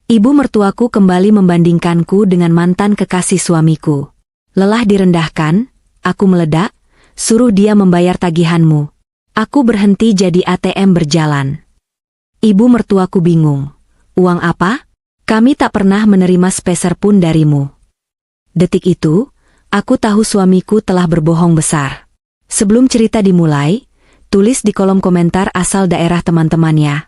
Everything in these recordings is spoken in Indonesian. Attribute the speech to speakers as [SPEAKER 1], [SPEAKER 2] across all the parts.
[SPEAKER 1] Ibu mertuaku kembali membandingkanku dengan mantan kekasih suamiku. Lelah direndahkan, aku meledak, suruh dia membayar tagihanmu. Aku berhenti jadi ATM berjalan. Ibu mertuaku bingung. Uang apa? Kami tak pernah menerima sepeser pun darimu. Detik itu, aku tahu suamiku telah berbohong besar. Sebelum cerita dimulai, tulis di kolom komentar asal daerah teman-temannya.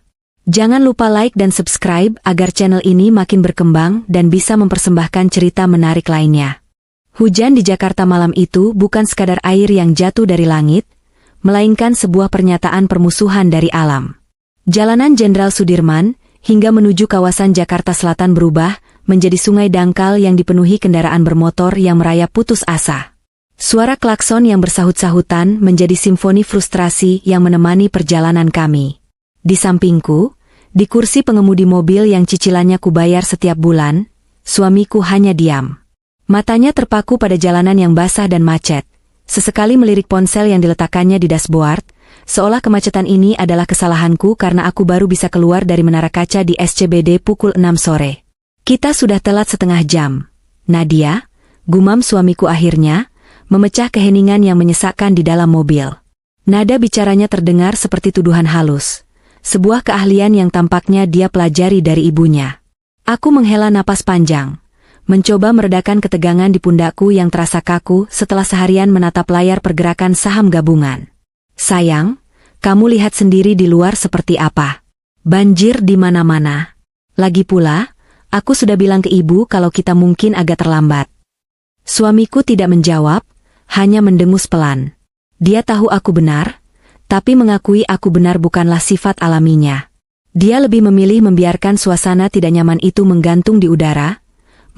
[SPEAKER 1] Jangan lupa like dan subscribe agar channel ini makin berkembang dan bisa mempersembahkan cerita menarik lainnya. Hujan di Jakarta malam itu bukan sekadar air yang jatuh dari langit, melainkan sebuah pernyataan permusuhan dari alam. Jalanan Jenderal Sudirman hingga menuju kawasan Jakarta Selatan berubah menjadi sungai dangkal yang dipenuhi kendaraan bermotor yang merayap putus asa. Suara klakson yang bersahut-sahutan menjadi simfoni frustrasi yang menemani perjalanan kami. Di sampingku, di kursi pengemudi mobil yang cicilannya kubayar setiap bulan, suamiku hanya diam. Matanya terpaku pada jalanan yang basah dan macet. Sesekali melirik ponsel yang diletakkannya di dashboard, seolah kemacetan ini adalah kesalahanku karena aku baru bisa keluar dari menara kaca di SCBD pukul 6 sore. Kita sudah telat setengah jam. Nadia, gumam suamiku akhirnya, memecah keheningan yang menyesakkan di dalam mobil. Nada bicaranya terdengar seperti tuduhan halus. Sebuah keahlian yang tampaknya dia pelajari dari ibunya. Aku menghela napas panjang, mencoba meredakan ketegangan di pundakku yang terasa kaku setelah seharian menatap layar pergerakan saham gabungan. Sayang, kamu lihat sendiri di luar seperti apa. Banjir di mana-mana. Lagi pula, aku sudah bilang ke ibu kalau kita mungkin agak terlambat. Suamiku tidak menjawab, hanya mendengus pelan. Dia tahu aku benar, tapi mengakui aku benar bukanlah sifat alaminya. Dia lebih memilih membiarkan suasana tidak nyaman itu menggantung di udara,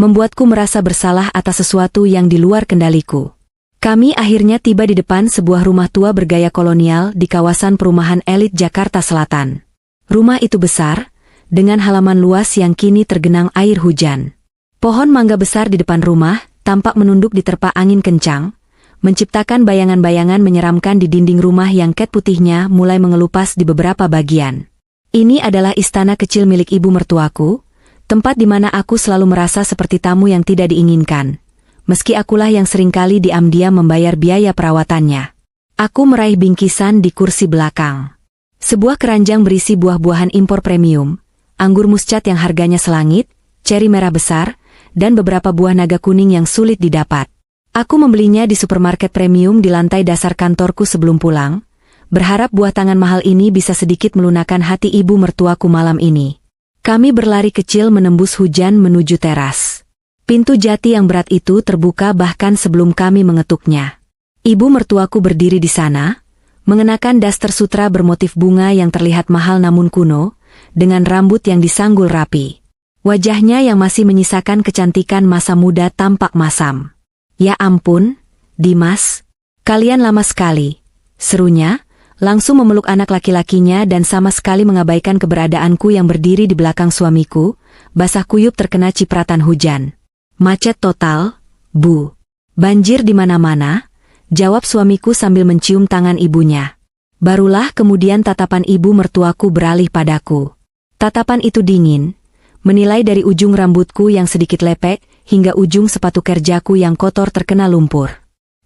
[SPEAKER 1] membuatku merasa bersalah atas sesuatu yang di luar kendaliku. Kami akhirnya tiba di depan sebuah rumah tua bergaya kolonial di kawasan perumahan elit Jakarta Selatan. Rumah itu besar, dengan halaman luas yang kini tergenang air hujan. Pohon mangga besar di depan rumah tampak menunduk diterpa angin kencang, menciptakan bayangan-bayangan menyeramkan di dinding rumah yang cat putihnya mulai mengelupas di beberapa bagian. Ini adalah istana kecil milik ibu mertuaku, tempat di mana aku selalu merasa seperti tamu yang tidak diinginkan. Meski akulah yang seringkali diam-diam membayar biaya perawatannya. Aku meraih bingkisan di kursi belakang. Sebuah keranjang berisi buah-buahan impor premium, anggur muscat yang harganya selangit, ceri merah besar, dan beberapa buah naga kuning yang sulit didapat. Aku membelinya di supermarket premium di lantai dasar kantorku sebelum pulang, berharap buah tangan mahal ini bisa sedikit melunakkan hati ibu mertuaku malam ini. Kami berlari kecil menembus hujan menuju teras. Pintu jati yang berat itu terbuka bahkan sebelum kami mengetuknya. Ibu mertuaku berdiri di sana, mengenakan daster sutra bermotif bunga yang terlihat mahal namun kuno, dengan rambut yang disanggul rapi. Wajahnya yang masih menyisakan kecantikan masa muda tampak masam. "Ya ampun, Dimas, kalian lama sekali," serunya, langsung memeluk anak laki-lakinya dan sama sekali mengabaikan keberadaanku yang berdiri di belakang suamiku, basah kuyup terkena cipratan hujan. "Macet total, Bu. Banjir di mana-mana," jawab suamiku sambil mencium tangan ibunya. Barulah kemudian tatapan ibu mertuaku beralih padaku. Tatapan itu dingin, menilai dari ujung rambutku yang sedikit lepek, hingga ujung sepatu kerjaku yang kotor terkena lumpur.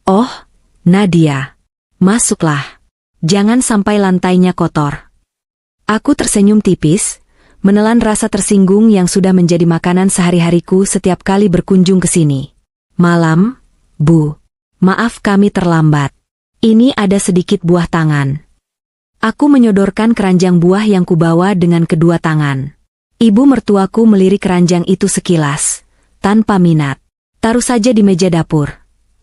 [SPEAKER 1] "Oh, Nadia, masuklah. Jangan sampai lantainya kotor." Aku tersenyum tipis, menelan rasa tersinggung yang sudah menjadi makanan sehari-hariku setiap kali berkunjung ke sini. "Malam, Bu. Maaf kami terlambat. Ini ada sedikit buah tangan." Aku menyodorkan keranjang buah yang kubawa dengan kedua tangan. Ibu mertuaku melirik keranjang itu sekilas, tanpa minat. "Taruh saja di meja dapur,"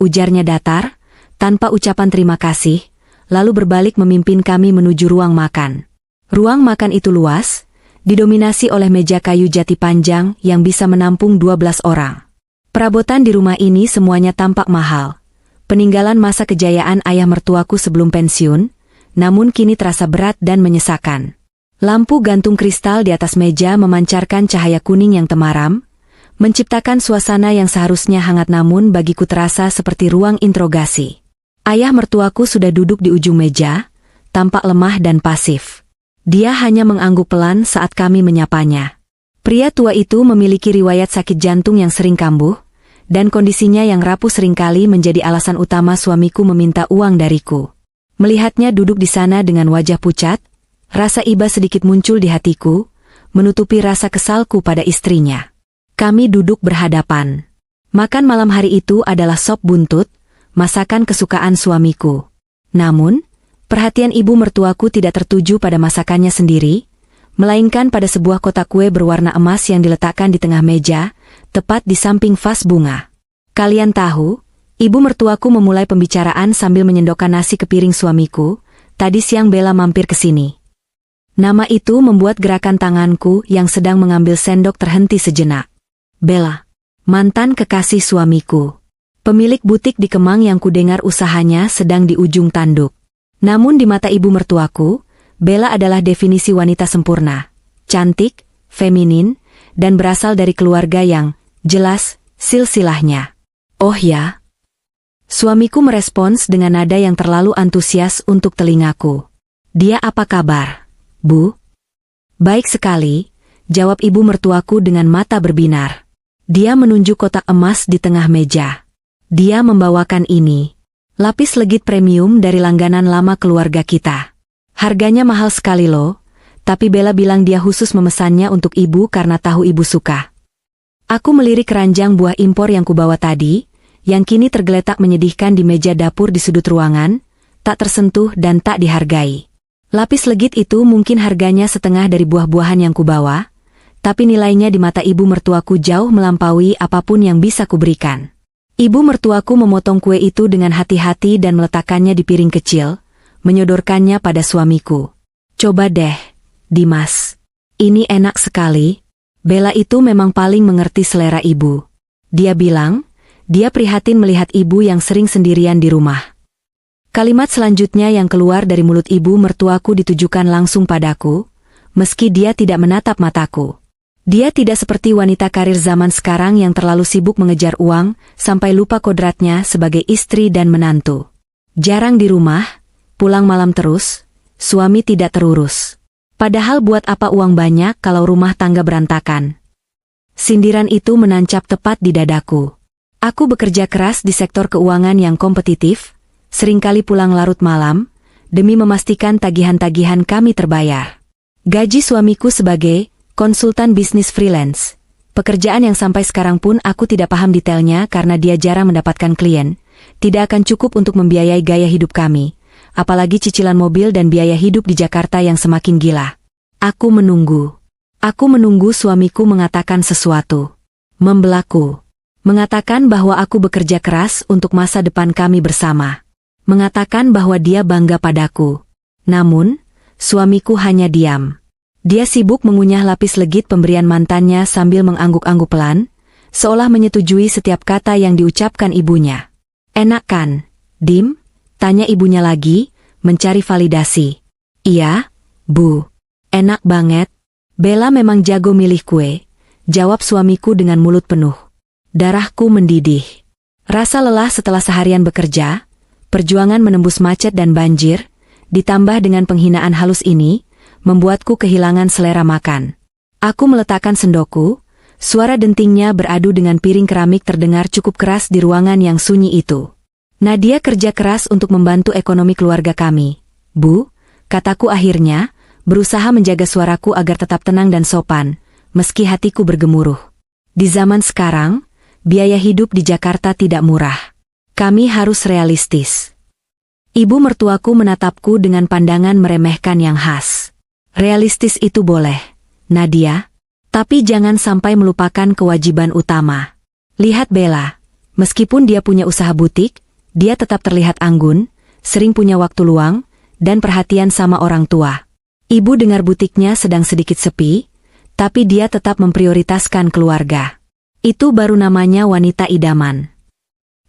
[SPEAKER 1] ujarnya datar, tanpa ucapan terima kasih, lalu berbalik memimpin kami menuju ruang makan. Ruang makan itu luas, didominasi oleh meja kayu jati panjang yang bisa menampung 12 orang. Perabotan di rumah ini semuanya tampak mahal. Peninggalan masa kejayaan ayah mertuaku sebelum pensiun, namun kini terasa berat dan menyesakan. Lampu gantung kristal di atas meja memancarkan cahaya kuning yang temaram, menciptakan suasana yang seharusnya hangat namun bagiku terasa seperti ruang interogasi. Ayah mertuaku sudah duduk di ujung meja, tampak lemah dan pasif. Dia hanya mengangguk pelan saat kami menyapanya. Pria tua itu memiliki riwayat sakit jantung yang sering kambuh, dan kondisinya yang rapuh seringkali menjadi alasan utama suamiku meminta uang dariku. Melihatnya duduk di sana dengan wajah pucat, rasa iba sedikit muncul di hatiku, menutupi rasa kesalku pada istrinya. Kami duduk berhadapan. Makan malam hari itu adalah sop buntut, masakan kesukaan suamiku. Namun, perhatian ibu mertuaku tidak tertuju pada masakannya sendiri, melainkan pada sebuah kotak kue berwarna emas yang diletakkan di tengah meja, tepat di samping vas bunga. Kalian tahu, ibu mertuaku memulai pembicaraan sambil menyendokkan nasi ke piring suamiku. Tadi siang Bella mampir ke sini. Nama itu membuat gerakan tanganku yang sedang mengambil sendok terhenti sejenak. Bella, mantan kekasih suamiku. Pemilik butik di Kemang yang kudengar usahanya sedang di ujung tanduk. Namun di mata ibu mertuaku, Bella adalah definisi wanita sempurna, cantik, feminin, dan berasal dari keluarga yang jelas silsilahnya. Oh ya? Suamiku merespons dengan nada yang terlalu antusias untuk telingaku. Dia apa kabar, Bu? Baik sekali, jawab ibu mertuaku dengan mata berbinar. Dia menunjuk kotak emas di tengah meja. Dia membawakan ini. Lapis legit premium dari langganan lama keluarga kita. Harganya mahal sekali loh, tapi Bella bilang dia khusus memesannya untuk ibu karena tahu ibu suka. Aku melirik keranjang buah impor yang kubawa tadi, yang kini tergeletak menyedihkan di meja dapur di sudut ruangan, tak tersentuh dan tak dihargai. Lapis legit itu mungkin harganya setengah dari buah-buahan yang kubawa, tapi nilainya di mata ibu mertuaku jauh melampaui apapun yang bisa kuberikan. Ibu mertuaku memotong kue itu dengan hati-hati dan meletakkannya di piring kecil, menyodorkannya pada suamiku. Coba deh, Dimas. Ini enak sekali. Bella itu memang paling mengerti selera ibu. Dia bilang, dia prihatin melihat ibu yang sering sendirian di rumah. Kalimat selanjutnya yang keluar dari mulut ibu mertuaku ditujukan langsung padaku, meski dia tidak menatap mataku. Dia tidak seperti wanita karir zaman sekarang yang terlalu sibuk mengejar uang, sampai lupa kodratnya sebagai istri dan menantu. Jarang di rumah, pulang malam terus, suami tidak terurus. Padahal buat apa uang banyak kalau rumah tangga berantakan? Sindiran itu menancap tepat di dadaku. Aku bekerja keras di sektor keuangan yang kompetitif, seringkali pulang larut malam, demi memastikan tagihan-tagihan kami terbayar. Gaji suamiku sebagai konsultan bisnis freelance. Pekerjaan yang sampai sekarang pun aku tidak paham detailnya karena dia jarang mendapatkan klien. Tidak akan cukup untuk membiayai gaya hidup kami. Apalagi cicilan mobil dan biaya hidup di Jakarta yang semakin gila. Aku menunggu. Aku menunggu suamiku mengatakan sesuatu. Membelaku. Mengatakan bahwa aku bekerja keras untuk masa depan kami bersama. Mengatakan bahwa dia bangga padaku. Namun, suamiku hanya diam. Dia sibuk mengunyah lapis legit pemberian mantannya sambil mengangguk-angguk pelan, seolah menyetujui setiap kata yang diucapkan ibunya. Enak kan, Dim? Tanya ibunya lagi, mencari validasi. Iya, Bu. Enak banget. Bella memang jago milih kue, jawab suamiku dengan mulut penuh. Darahku mendidih. Rasa lelah setelah seharian bekerja, perjuangan menembus macet dan banjir, ditambah dengan penghinaan halus ini, membuatku kehilangan selera makan. Aku meletakkan sendokku, suara dentingnya beradu dengan piring keramik terdengar cukup keras di ruangan yang sunyi itu. Nadia kerja keras untuk membantu ekonomi keluarga kami. Bu, kataku akhirnya, berusaha menjaga suaraku agar tetap tenang dan sopan, meski hatiku bergemuruh. Di zaman sekarang, biaya hidup di Jakarta tidak murah. Kami harus realistis. Ibu mertuaku menatapku dengan pandangan meremehkan yang khas. Realistis itu boleh, Nadia, tapi jangan sampai melupakan kewajiban utama. Lihat Bella, meskipun dia punya usaha butik, dia tetap terlihat anggun, sering punya waktu luang, dan perhatian sama orang tua. Ibu dengar butiknya sedang sedikit sepi, tapi dia tetap memprioritaskan keluarga. Itu baru namanya wanita idaman.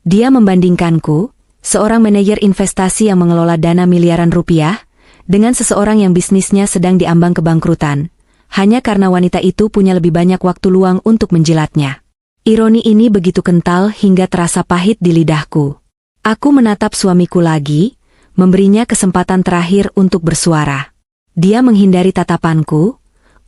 [SPEAKER 1] Dia membandingkanku, seorang manajer investasi yang mengelola dana miliaran rupiah, dengan seseorang yang bisnisnya sedang diambang kebangkrutan, hanya karena wanita itu punya lebih banyak waktu luang untuk menjilatnya. Ironi ini begitu kental hingga terasa pahit di lidahku. Aku menatap suamiku lagi, memberinya kesempatan terakhir untuk bersuara. Dia menghindari tatapanku,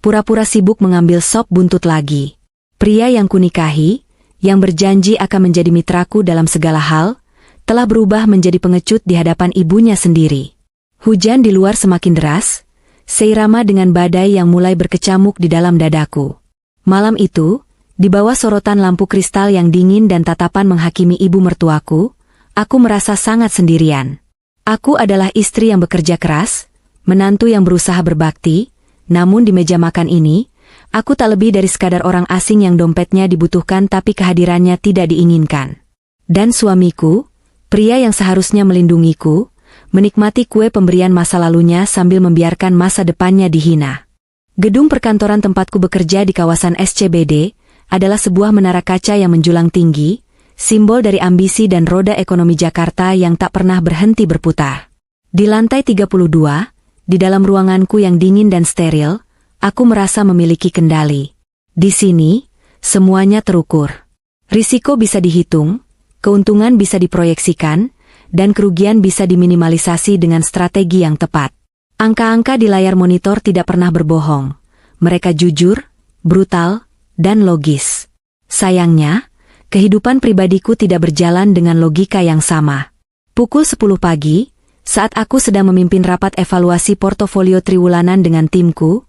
[SPEAKER 1] pura-pura sibuk mengambil sop buntut lagi. Pria yang kunikahi, yang berjanji akan menjadi mitraku dalam segala hal, telah berubah menjadi pengecut di hadapan ibunya sendiri. Hujan di luar semakin deras, seirama dengan badai yang mulai berkecamuk di dalam dadaku. Malam itu, di bawah sorotan lampu kristal yang dingin dan tatapan menghakimi ibu mertuaku, aku merasa sangat sendirian. Aku adalah istri yang bekerja keras, menantu yang berusaha berbakti, namun di meja makan ini, aku tak lebih dari sekadar orang asing yang dompetnya dibutuhkan tapi kehadirannya tidak diinginkan. Dan suamiku, pria yang seharusnya melindungiku, menikmati kue pemberian masa lalunya sambil membiarkan masa depannya dihina. Gedung perkantoran tempatku bekerja di kawasan SCBD adalah sebuah menara kaca yang menjulang tinggi, simbol dari ambisi dan roda ekonomi Jakarta yang tak pernah berhenti berputar. Di lantai 32, di dalam ruanganku yang dingin dan steril, aku merasa memiliki kendali. Di sini, semuanya terukur. Risiko bisa dihitung, keuntungan bisa diproyeksikan, dan kerugian bisa diminimalisasi dengan strategi yang tepat. Angka-angka di layar monitor tidak pernah berbohong. Mereka jujur, brutal, dan logis. Sayangnya, kehidupan pribadiku tidak berjalan dengan logika yang sama. Pukul 10 pagi, saat aku sedang memimpin rapat evaluasi portofolio triwulanan dengan timku,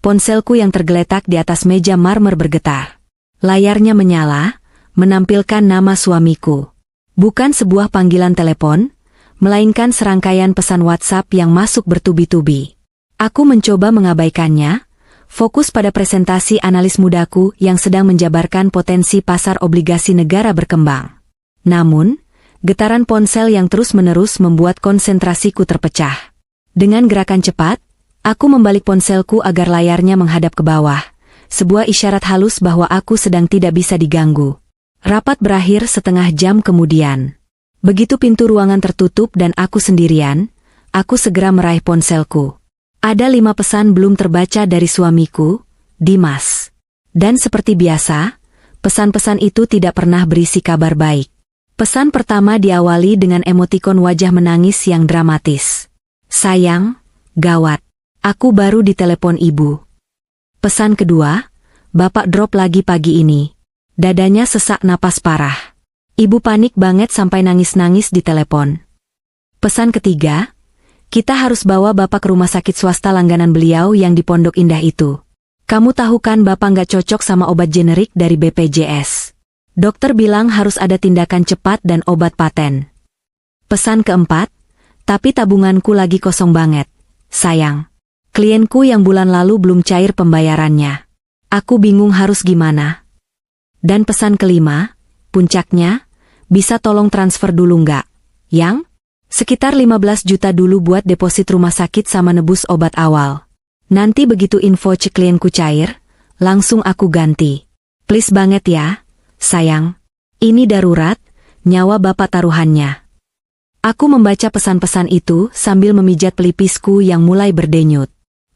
[SPEAKER 1] ponselku yang tergeletak di atas meja marmer bergetar. Layarnya menyala, menampilkan nama suamiku. Bukan sebuah panggilan telepon, melainkan serangkaian pesan WhatsApp yang masuk bertubi-tubi. Aku mencoba mengabaikannya, fokus pada presentasi analis mudaku yang sedang menjabarkan potensi pasar obligasi negara berkembang. Namun, getaran ponsel yang terus-menerus membuat konsentrasiku terpecah. Dengan gerakan cepat, aku membalik ponselku agar layarnya menghadap ke bawah, sebuah isyarat halus bahwa aku sedang tidak bisa diganggu. Rapat berakhir setengah jam kemudian. Begitu pintu ruangan tertutup dan aku sendirian, aku segera meraih ponselku. Ada 5 pesan belum terbaca dari suamiku, Dimas. Dan seperti biasa, pesan-pesan itu tidak pernah berisi kabar baik. Pesan pertama diawali dengan emotikon wajah menangis yang dramatis. Sayang, gawat. Aku baru ditelepon ibu. Pesan kedua, bapak drop lagi pagi ini. Dadanya sesak napas parah. Ibu panik banget sampai nangis-nangis di telepon. Pesan ketiga, kita harus bawa bapak ke rumah sakit swasta langganan beliau yang di Pondok Indah itu. Kamu tahu kan bapak nggak cocok sama obat generik dari BPJS. Dokter bilang harus ada tindakan cepat dan obat paten. Pesan keempat, tapi tabunganku lagi kosong banget. Sayang. Klienku yang bulan lalu belum cair pembayarannya. Aku bingung harus gimana. Dan pesan kelima, puncaknya, bisa tolong transfer dulu nggak? Yang? Sekitar 15 juta dulu buat deposit rumah sakit sama nebus obat awal. Nanti begitu info cek klienku cair, langsung aku ganti. Please banget ya, sayang. Ini darurat, nyawa bapak taruhannya. Aku membaca pesan-pesan itu sambil memijat pelipisku yang mulai berdenyut.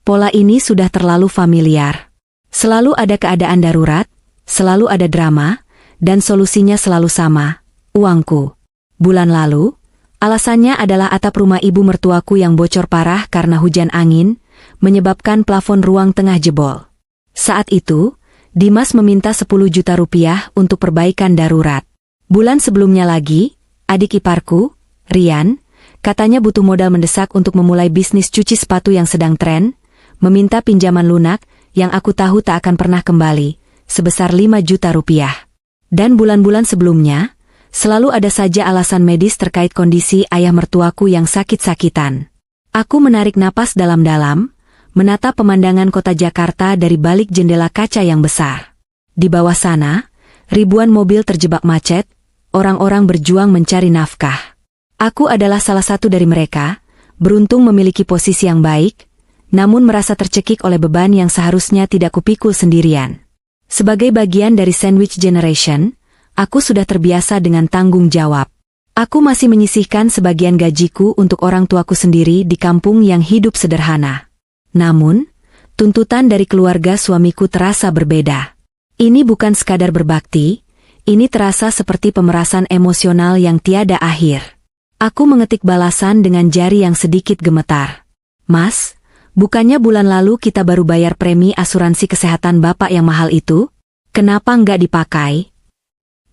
[SPEAKER 1] Pola ini sudah terlalu familiar. Selalu ada keadaan darurat, selalu ada drama, dan solusinya selalu sama, uangku. Bulan lalu, alasannya adalah atap rumah ibu mertuaku yang bocor parah karena hujan angin, menyebabkan plafon ruang tengah jebol. Saat itu, Dimas meminta 10 juta rupiah untuk perbaikan darurat. Bulan sebelumnya lagi, adik iparku, Rian, katanya butuh modal mendesak untuk memulai bisnis cuci sepatu yang sedang tren, meminta pinjaman lunak, yang aku tahu tak akan pernah kembali, sebesar 5 juta rupiah. Dan bulan-bulan sebelumnya, selalu ada saja alasan medis terkait kondisi ayah mertuaku yang sakit-sakitan. Aku menarik napas dalam-dalam, menatap pemandangan kota Jakarta dari balik jendela kaca yang besar. Di bawah sana, ribuan mobil terjebak macet, orang-orang berjuang mencari nafkah. Aku adalah salah satu dari mereka, beruntung memiliki posisi yang baik, namun merasa tercekik oleh beban yang seharusnya tidak kupikul sendirian. Sebagai bagian dari sandwich generation, aku sudah terbiasa dengan tanggung jawab. Aku masih menyisihkan sebagian gajiku untuk orang tuaku sendiri di kampung yang hidup sederhana. Namun, tuntutan dari keluarga suamiku terasa berbeda. Ini bukan sekadar berbakti, ini terasa seperti pemerasan emosional yang tiada akhir. Aku mengetik balasan dengan jari yang sedikit gemetar. Mas, Bukannya bulan lalu kita baru bayar premi asuransi kesehatan Bapak yang mahal itu? Kenapa nggak dipakai?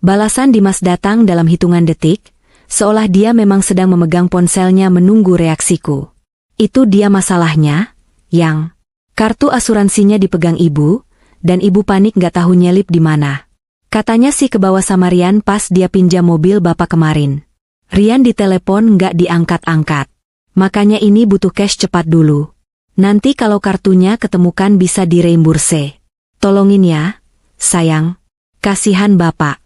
[SPEAKER 1] Balasan Dimas datang dalam hitungan detik, seolah dia memang sedang memegang ponselnya menunggu reaksiku. Itu dia masalahnya, Yang. Kartu asuransinya dipegang ibu, dan ibu panik nggak tahu nyelip di mana. Katanya sih ke bawah sama Rian pas dia pinjam mobil Bapak kemarin. Rian ditelepon nggak diangkat-angkat. Makanya ini butuh cash cepat dulu. Nanti kalau kartunya ketemukan bisa direimburse. Tolongin ya, sayang. Kasihan Bapak.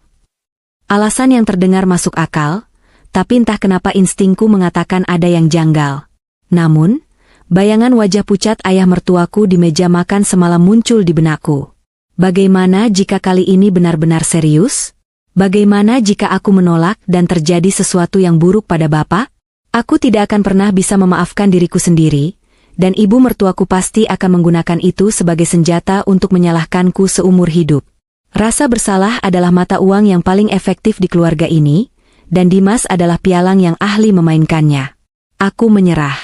[SPEAKER 1] Alasan yang terdengar masuk akal, tapi entah kenapa instingku mengatakan ada yang janggal. Namun, bayangan wajah pucat ayah mertuaku di meja makan semalam muncul di benakku. Bagaimana jika kali ini benar-benar serius? Bagaimana jika aku menolak dan terjadi sesuatu yang buruk pada Bapak? Aku tidak akan pernah bisa memaafkan diriku sendiri, dan ibu mertuaku pasti akan menggunakan itu sebagai senjata untuk menyalahkanku seumur hidup. Rasa bersalah adalah mata uang yang paling efektif di keluarga ini, dan Dimas adalah pialang yang ahli memainkannya. Aku menyerah.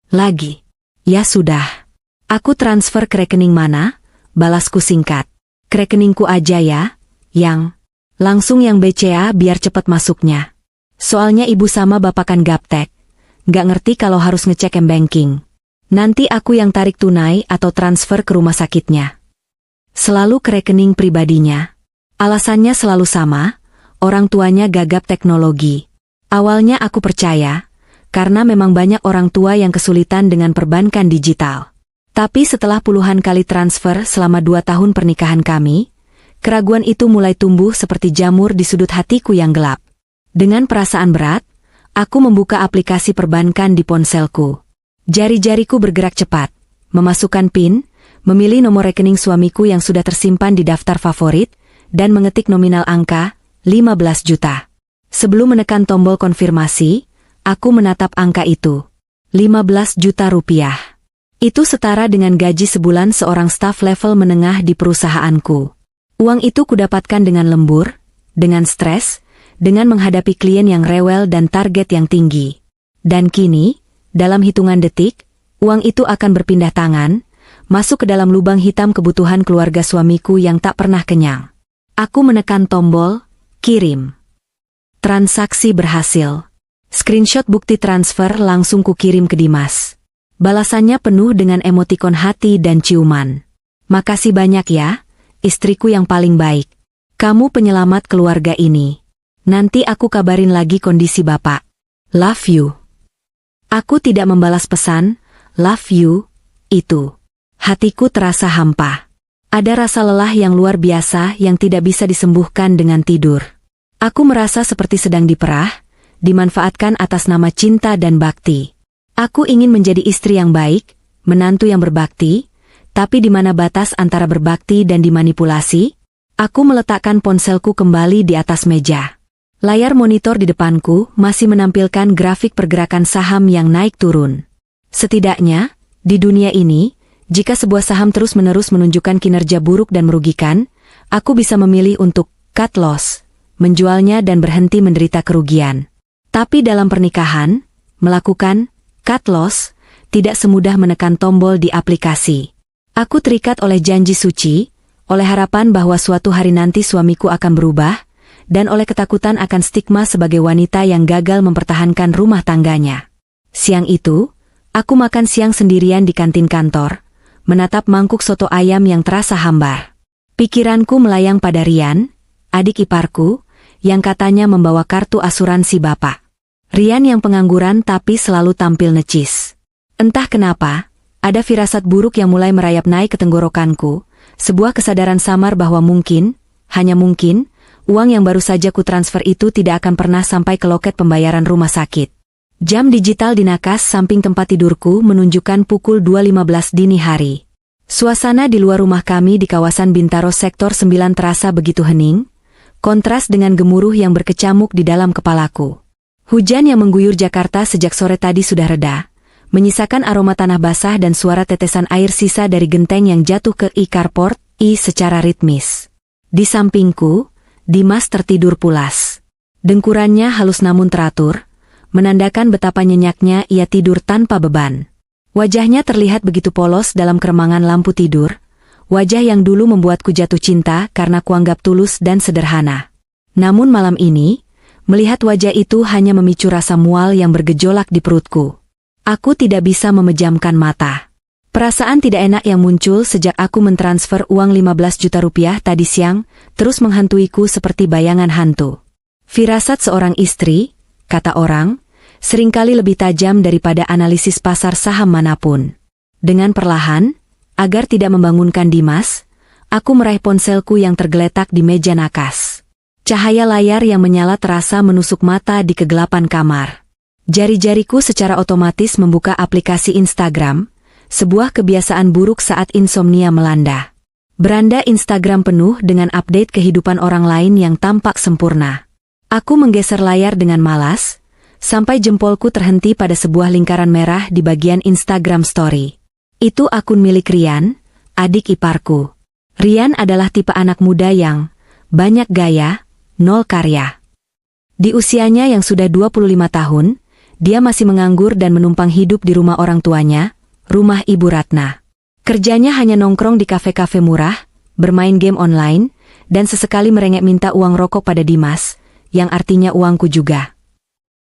[SPEAKER 1] Lagi. Ya sudah. Aku transfer ke rekening mana? Balasku singkat. Ke rekeningku aja ya, Yang. Langsung yang BCA biar cepat masuknya. Soalnya ibu sama bapak kan gaptek. Nggak ngerti kalau harus ngecek m-banking. Nanti aku yang tarik tunai atau transfer ke rumah sakitnya. Selalu ke rekening pribadinya. Alasannya selalu sama, orang tuanya gagap teknologi. Awalnya aku percaya, karena memang banyak orang tua yang kesulitan dengan perbankan digital. Tapi setelah puluhan kali transfer selama 2 tahun pernikahan kami, keraguan itu mulai tumbuh seperti jamur di sudut hatiku yang gelap. Dengan perasaan berat, aku membuka aplikasi perbankan di ponselku. Jari-jariku bergerak cepat, memasukkan PIN, memilih nomor rekening suamiku yang sudah tersimpan di daftar favorit, dan mengetik nominal angka, 15 juta. Sebelum menekan tombol konfirmasi, aku menatap angka itu. 15 juta rupiah. Itu setara dengan gaji sebulan seorang staf level menengah di perusahaanku. Uang itu kudapatkan dengan lembur, dengan stres, dengan menghadapi klien yang rewel dan target yang tinggi. Dan kini, dalam hitungan detik, uang itu akan berpindah tangan, masuk ke dalam lubang hitam kebutuhan keluarga suamiku yang tak pernah kenyang. Aku menekan tombol, kirim. Transaksi berhasil. Screenshot bukti transfer langsung kukirim ke Dimas. Balasannya penuh dengan emotikon hati dan ciuman. Makasih banyak ya, istriku yang paling baik. Kamu penyelamat keluarga ini. Nanti aku kabarin lagi kondisi Bapak. Love you. Aku tidak membalas pesan, love you, itu. Hatiku terasa hampa. Ada rasa lelah yang luar biasa yang tidak bisa disembuhkan dengan tidur. Aku merasa seperti sedang diperah, dimanfaatkan atas nama cinta dan bakti. Aku ingin menjadi istri yang baik, menantu yang berbakti, tapi di mana batas antara berbakti dan dimanipulasi? Aku meletakkan ponselku kembali di atas meja. Layar monitor di depanku masih menampilkan grafik pergerakan saham yang naik turun. Setidaknya, di dunia ini, jika sebuah saham terus-menerus menunjukkan kinerja buruk dan merugikan, aku bisa memilih untuk cut loss, menjualnya dan berhenti menderita kerugian. Tapi dalam pernikahan, melakukan cut loss tidak semudah menekan tombol di aplikasi. Aku terikat oleh janji suci, oleh harapan bahwa suatu hari nanti suamiku akan berubah, dan oleh ketakutan akan stigma sebagai wanita yang gagal mempertahankan rumah tangganya. Siang itu, aku makan siang sendirian di kantin kantor, menatap mangkuk soto ayam yang terasa hambar. Pikiranku melayang pada Rian, adik iparku, yang katanya membawa kartu asuransi Bapak. Rian yang pengangguran tapi selalu tampil necis. Entah kenapa, ada firasat buruk yang mulai merayap naik ke tenggorokanku, sebuah kesadaran samar bahwa mungkin, hanya mungkin, uang yang baru saja kutransfer itu tidak akan pernah sampai ke loket pembayaran rumah sakit. Jam digital di nakas samping tempat tidurku menunjukkan pukul 2.15 dini hari. Suasana di luar rumah kami di kawasan Bintaro Sektor 9 terasa begitu hening, kontras dengan gemuruh yang berkecamuk di dalam kepalaku. Hujan yang mengguyur Jakarta sejak sore tadi sudah reda, menyisakan aroma tanah basah dan suara tetesan air sisa dari genteng yang jatuh ke carport secara ritmis. Di sampingku, Dimas tertidur pulas. Dengkurannya halus namun teratur, menandakan betapa nyenyaknya ia tidur tanpa beban. Wajahnya terlihat begitu polos dalam keremangan lampu tidur, wajah yang dulu membuatku jatuh cinta karena kuanggap tulus dan sederhana. Namun malam ini, melihat wajah itu hanya memicu rasa mual yang bergejolak di perutku. Aku tidak bisa memejamkan mata. Perasaan tidak enak yang muncul sejak aku mentransfer uang 15 juta rupiah tadi siang, terus menghantuiku seperti bayangan hantu. Firasat seorang istri, kata orang, seringkali lebih tajam daripada analisis pasar saham manapun. Dengan perlahan, agar tidak membangunkan Dimas, aku meraih ponselku yang tergeletak di meja nakas. Cahaya layar yang menyala terasa menusuk mata di kegelapan kamar. Jari-jariku secara otomatis membuka aplikasi Instagram, sebuah kebiasaan buruk saat insomnia melanda. Beranda Instagram penuh dengan update kehidupan orang lain yang tampak sempurna. Aku menggeser layar dengan malas, sampai jempolku terhenti pada sebuah lingkaran merah di bagian Instagram Story. Itu akun milik Rian, adik iparku. Rian adalah tipe anak muda yang banyak gaya, nol karya. Di usianya yang sudah 25 tahun, dia masih menganggur dan menumpang hidup di rumah orang tuanya, rumah Ibu Ratna. Kerjanya hanya nongkrong di kafe-kafe murah, bermain game online, dan sesekali merengek minta uang rokok pada Dimas, yang artinya uangku juga.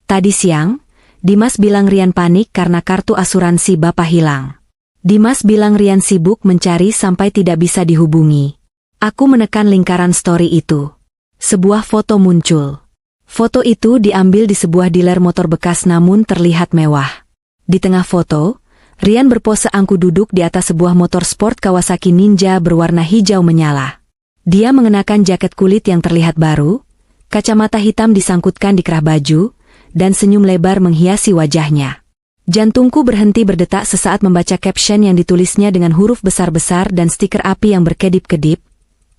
[SPEAKER 1] Tadi siang, Dimas bilang Rian panik karena kartu asuransi bapak hilang. Dimas bilang Rian sibuk mencari sampai tidak bisa dihubungi. Aku menekan lingkaran story itu. Sebuah foto muncul. Foto itu diambil di sebuah dealer motor bekas namun terlihat mewah. Di tengah foto, Rian berpose angkuh duduk di atas sebuah motor sport Kawasaki Ninja berwarna hijau menyala. Dia mengenakan jaket kulit yang terlihat baru, kacamata hitam disangkutkan di kerah baju, dan senyum lebar menghiasi wajahnya. Jantungku berhenti berdetak sesaat membaca caption yang ditulisnya dengan huruf besar-besar dan stiker api yang berkedip-kedip.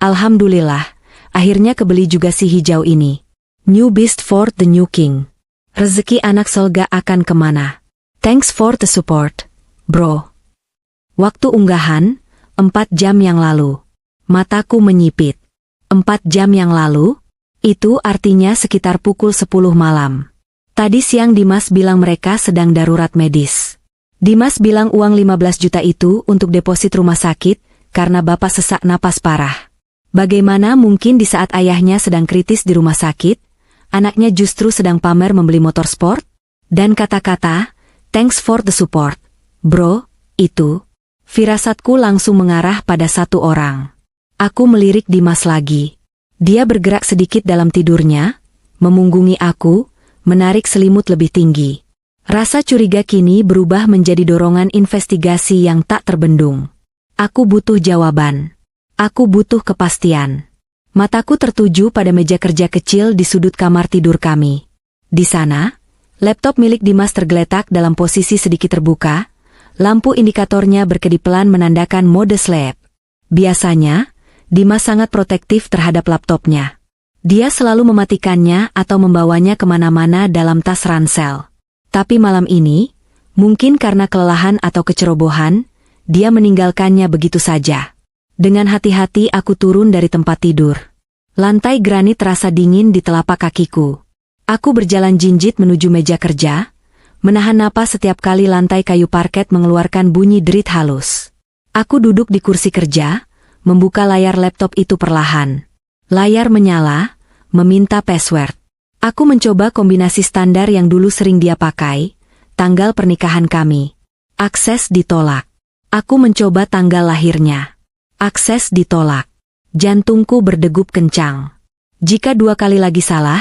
[SPEAKER 1] Alhamdulillah, akhirnya kebeli juga si hijau ini. New beast for the new king. Rezeki anak Solga akan kemana? Thanks for the support, bro. Waktu unggahan, 4 jam yang lalu. Mataku menyipit. 4 jam yang lalu? Itu artinya sekitar pukul 10 malam. Tadi siang Dimas bilang mereka sedang darurat medis. Dimas bilang uang 15 juta itu untuk deposit rumah sakit, karena bapak sesak napas parah. Bagaimana mungkin di saat ayahnya sedang kritis di rumah sakit, anaknya justru sedang pamer membeli motor sport? Dan kata-kata, thanks for the support, bro, itu, firasatku langsung mengarah pada satu orang. Aku melirik Dimas lagi. Dia bergerak sedikit dalam tidurnya, memunggungi aku, menarik selimut lebih tinggi. Rasa curiga kini berubah menjadi dorongan investigasi yang tak terbendung. Aku butuh jawaban. Aku butuh kepastian. Mataku tertuju pada meja kerja kecil di sudut kamar tidur kami. Di sana, laptop milik Dimas tergeletak dalam posisi sedikit terbuka, lampu indikatornya berkedip pelan menandakan mode sleep. Biasanya, Dimas sangat protektif terhadap laptopnya. Dia selalu mematikannya atau membawanya kemana-mana dalam tas ransel. Tapi malam ini, mungkin karena kelelahan atau kecerobohan, dia meninggalkannya begitu saja. Dengan hati-hati aku turun dari tempat tidur. Lantai granit terasa dingin di telapak kakiku. Aku berjalan jinjit menuju meja kerja, menahan napas setiap kali lantai kayu parket mengeluarkan bunyi derit halus. Aku duduk di kursi kerja, membuka layar laptop itu perlahan. Layar menyala, meminta password. Aku mencoba kombinasi standar yang dulu sering dia pakai, tanggal pernikahan kami. Akses ditolak. Aku mencoba tanggal lahirnya. Akses ditolak. Jantungku berdegup kencang. Jika 2 kali lagi salah,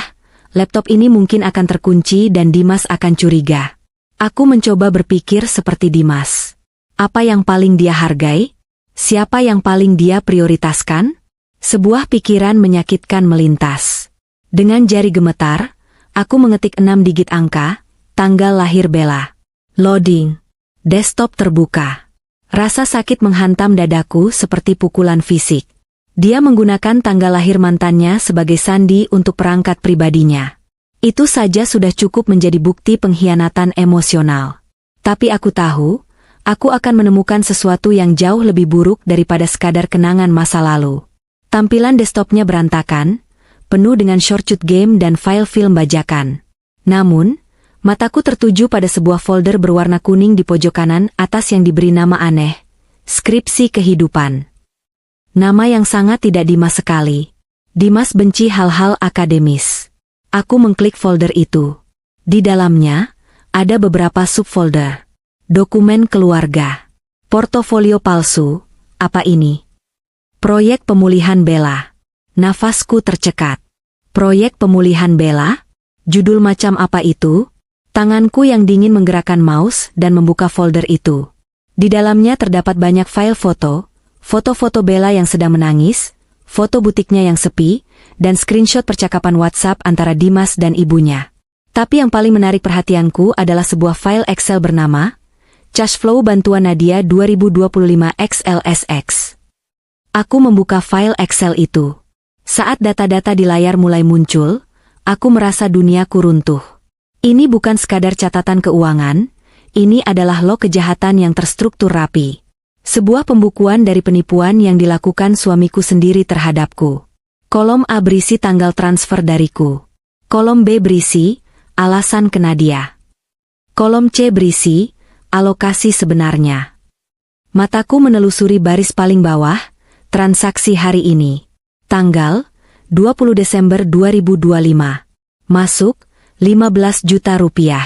[SPEAKER 1] laptop ini mungkin akan terkunci dan Dimas akan curiga. Aku mencoba berpikir seperti Dimas. Apa yang paling dia hargai? Siapa yang paling dia prioritaskan? Sebuah pikiran menyakitkan melintas. Dengan jari gemetar, aku mengetik 6 digit angka, tanggal lahir Bella. Loading. Desktop terbuka. Rasa sakit menghantam dadaku seperti pukulan fisik. Dia menggunakan tanggal lahir mantannya sebagai sandi untuk perangkat pribadinya. Itu saja sudah cukup menjadi bukti pengkhianatan emosional. Tapi aku tahu, aku akan menemukan sesuatu yang jauh lebih buruk daripada sekadar kenangan masa lalu. Tampilan desktopnya berantakan, penuh dengan shortcut game dan file film bajakan. Namun, Mataku tertuju pada sebuah folder berwarna kuning di pojok kanan atas yang diberi nama aneh, Skripsi Kehidupan. Nama yang sangat tidak Dimas sekali. Dimas benci hal-hal akademis. Aku mengklik folder itu. Di dalamnya, ada beberapa subfolder. Dokumen keluarga. Portofolio palsu. Apa ini? Proyek pemulihan Bella. Nafasku tercekat. Proyek pemulihan Bella? Judul macam apa itu? Tanganku yang dingin menggerakkan mouse dan membuka folder itu. Di dalamnya terdapat banyak file foto, foto-foto Bella yang sedang menangis, foto butiknya yang sepi, dan screenshot percakapan WhatsApp antara Dimas dan ibunya. Tapi yang paling menarik perhatianku adalah sebuah file Excel bernama Cashflow Bantuan Nadia 2025 XLSX. Aku membuka file Excel itu. Saat data-data di layar mulai muncul, aku merasa duniaku runtuh. Ini bukan sekadar catatan keuangan, ini adalah log kejahatan yang terstruktur rapi. Sebuah pembukuan dari penipuan yang dilakukan suamiku sendiri terhadapku. Kolom A berisi tanggal transfer dariku. Kolom B berisi alasan ke Nadia. Kolom C berisi alokasi sebenarnya. Mataku menelusuri baris paling bawah, transaksi hari ini. Tanggal 20 Desember 2025. Masuk 15 juta rupiah.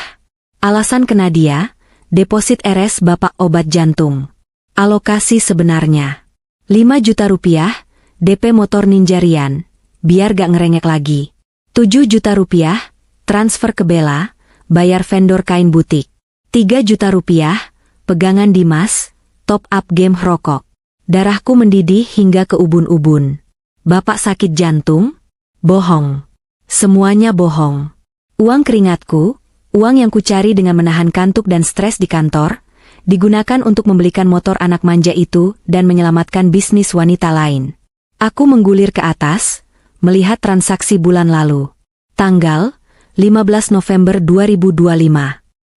[SPEAKER 1] Alasan ke Nadia, deposit RS Bapak obat jantung. Alokasi sebenarnya 5 juta rupiah, DP motor Ninja Rian, biar gak ngerengek lagi. 7 juta rupiah, transfer ke Bella, bayar vendor kain butik. 3 juta rupiah, pegangan Dimas, top up game rokok. Darahku mendidih hingga ke ubun-ubun. Bapak sakit jantung? Bohong. Semuanya bohong. Uang keringatku, uang yang kucari dengan menahan kantuk dan stres di kantor, digunakan untuk membelikan motor anak manja itu dan menyelamatkan bisnis wanita lain. Aku menggulir ke atas, melihat transaksi bulan lalu. Tanggal 15 November 2025.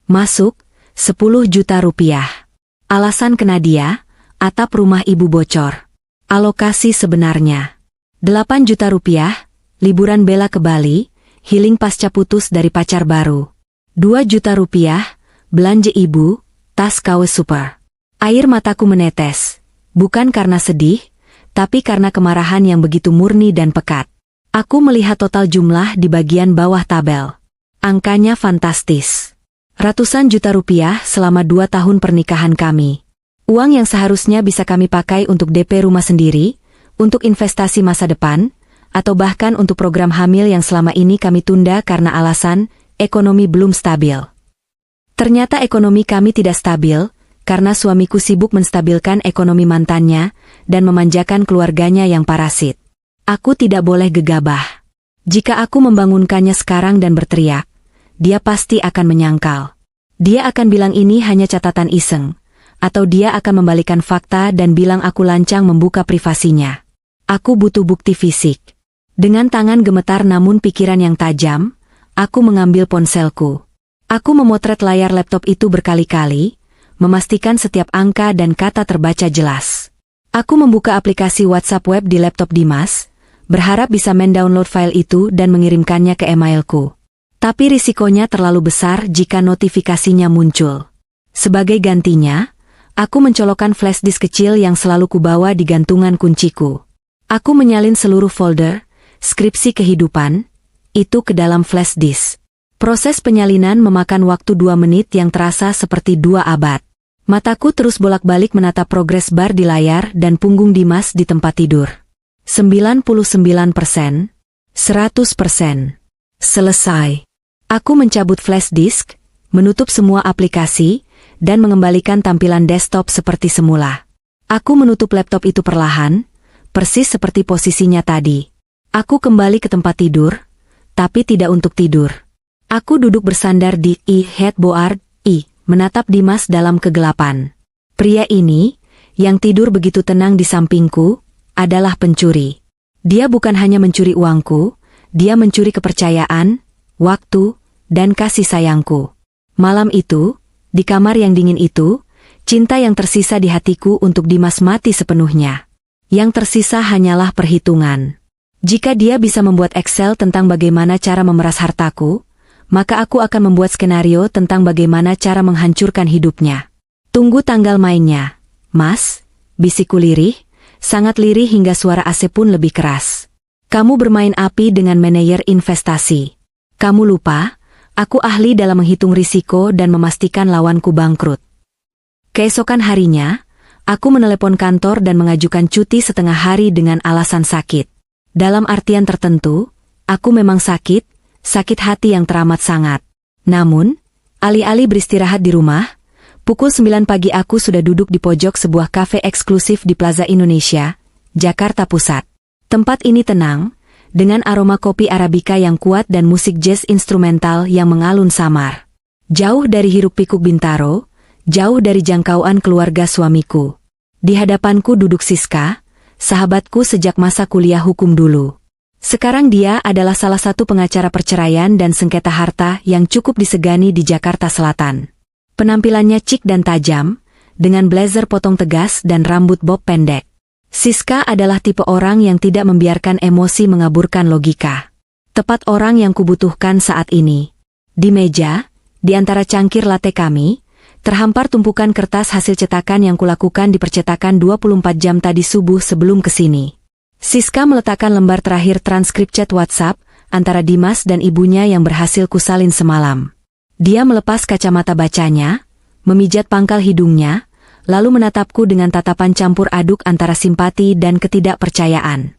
[SPEAKER 1] Masuk 10 juta rupiah. Alasan ke Nadia, atap rumah ibu bocor. Alokasi sebenarnya 8 juta rupiah, liburan Bella ke Bali, healing pasca putus dari pacar baru. 2 juta rupiah, belanja ibu, tas KW super. Air mataku menetes, bukan karena sedih, tapi karena kemarahan yang begitu murni dan pekat. Aku melihat total jumlah di bagian bawah tabel. Angkanya fantastis. Ratusan juta rupiah selama 2 tahun pernikahan kami. Uang yang seharusnya bisa kami pakai untuk DP rumah sendiri, untuk investasi masa depan, atau bahkan untuk program hamil yang selama ini kami tunda karena alasan ekonomi belum stabil. Ternyata ekonomi kami tidak stabil, karena suamiku sibuk menstabilkan ekonomi mantannya dan memanjakan keluarganya yang parasit. Aku tidak boleh gegabah. Jika aku membangunkannya sekarang dan berteriak, dia pasti akan menyangkal. Dia akan bilang ini hanya catatan iseng, atau dia akan membalikan fakta dan bilang aku lancang membuka privasinya. Aku butuh bukti fisik. Dengan tangan gemetar namun pikiran yang tajam, aku mengambil ponselku. Aku memotret layar laptop itu berkali-kali, memastikan setiap angka dan kata terbaca jelas. Aku membuka aplikasi WhatsApp web di laptop Dimas, berharap bisa mendownload file itu dan mengirimkannya ke emailku. Tapi risikonya terlalu besar jika notifikasinya muncul. Sebagai gantinya, aku mencolokkan flash disk kecil yang selalu kubawa di gantungan kunciku. Aku menyalin seluruh folder, skripsi kehidupan, itu ke dalam flash disk. Proses penyalinan memakan waktu 2 menit yang terasa seperti 2 abad. Mataku terus bolak-balik menatap progres bar di layar dan punggung Dimas di tempat tidur. 99%, 100%. Selesai. Aku mencabut flash disk, menutup semua aplikasi, dan mengembalikan tampilan desktop seperti semula. Aku menutup laptop itu perlahan, persis seperti posisinya tadi. Aku kembali ke tempat tidur, tapi tidak untuk tidur. Aku duduk bersandar di headboard, menatap Dimas dalam kegelapan. Pria ini, yang tidur begitu tenang di sampingku, adalah pencuri. Dia bukan hanya mencuri uangku, dia mencuri kepercayaan, waktu, dan kasih sayangku. Malam itu, di kamar yang dingin itu, cinta yang tersisa di hatiku untuk Dimas mati sepenuhnya. Yang tersisa hanyalah perhitungan. Jika dia bisa membuat Excel tentang bagaimana cara memeras hartaku, maka aku akan membuat skenario tentang bagaimana cara menghancurkan hidupnya. Tunggu tanggal mainnya, Mas, bisikku lirih, sangat lirih hingga suara AC pun lebih keras. Kamu bermain api dengan manajer investasi. Kamu lupa, aku ahli dalam menghitung risiko dan memastikan lawanku bangkrut. Keesokan harinya, aku menelepon kantor dan mengajukan cuti setengah hari dengan alasan sakit. Dalam artian tertentu, aku memang sakit hati yang teramat sangat. Namun, alih-alih beristirahat di rumah, pukul 9 pagi aku sudah duduk di pojok sebuah kafe eksklusif di Plaza Indonesia, Jakarta Pusat. Tempat ini tenang, dengan aroma kopi Arabica yang kuat dan musik jazz instrumental yang mengalun samar. Jauh dari hiruk-pikuk Bintaro, jauh dari jangkauan keluarga suamiku. Di hadapanku duduk Siska, sahabatku sejak masa kuliah hukum dulu. Sekarang dia adalah salah satu pengacara perceraian dan sengketa harta yang cukup disegani di Jakarta Selatan. Penampilannya cik dan tajam, dengan blazer potong tegas dan rambut bob pendek. Siska adalah tipe orang yang tidak membiarkan emosi mengaburkan logika. Tepat orang yang kubutuhkan saat ini. Di meja, di antara cangkir latte kami, terhampar tumpukan kertas hasil cetakan yang kulakukan di percetakan 24 jam tadi subuh sebelum kesini. Siska meletakkan lembar terakhir transkrip chat WhatsApp antara Dimas dan ibunya yang berhasil kusalin semalam. Dia melepas kacamata bacanya, memijat pangkal hidungnya, lalu menatapku dengan tatapan campur aduk antara simpati dan ketidakpercayaan.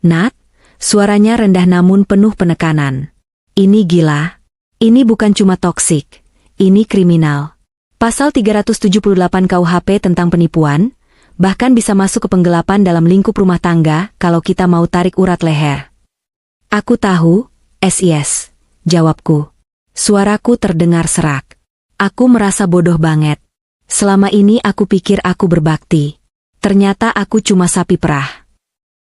[SPEAKER 1] Nat, suaranya rendah namun penuh penekanan. Ini gila. Ini bukan cuma toksik. Ini kriminal. Pasal 378 KUHP tentang penipuan, bahkan bisa masuk ke penggelapan dalam lingkup rumah tangga kalau kita mau tarik urat leher. Aku tahu, SIS, jawabku. Suaraku terdengar serak. Aku merasa bodoh banget. Selama ini aku pikir aku berbakti. Ternyata aku cuma sapi perah.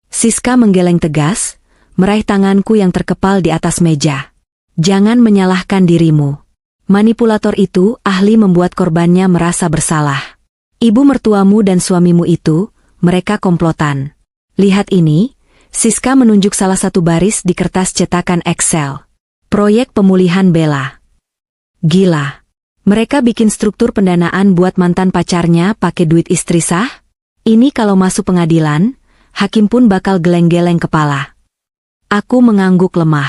[SPEAKER 1] Siska menggeleng tegas, meraih tanganku yang terkepal di atas meja. Jangan menyalahkan dirimu. Manipulator itu ahli membuat korbannya merasa bersalah. Ibu mertuamu dan suamimu itu, mereka komplotan. Lihat ini, Siska menunjuk salah satu baris di kertas cetakan Excel. Proyek pemulihan Bella. Gila. Mereka bikin struktur pendanaan buat mantan pacarnya pakai duit istri sah? Ini kalau masuk pengadilan, hakim pun bakal geleng-geleng kepala. Aku mengangguk lemah.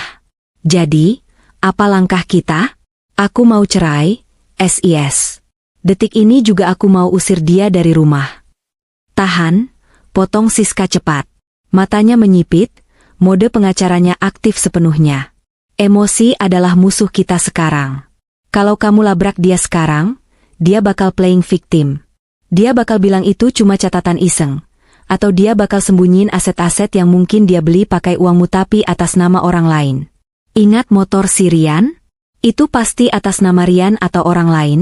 [SPEAKER 1] Jadi, apa langkah kita? Aku mau cerai, SIS. Detik ini juga aku mau usir dia dari rumah. Tahan, potong Siska cepat. Matanya menyipit, mode pengacaranya aktif sepenuhnya. Emosi adalah musuh kita sekarang. Kalau kamu labrak dia sekarang, dia bakal playing victim. Dia bakal bilang itu cuma catatan iseng. Atau dia bakal sembunyiin aset-aset yang mungkin dia beli pakai uang mutapi atas nama orang lain. Ingat motor si Rian? Itu pasti atas nama Rian atau orang lain,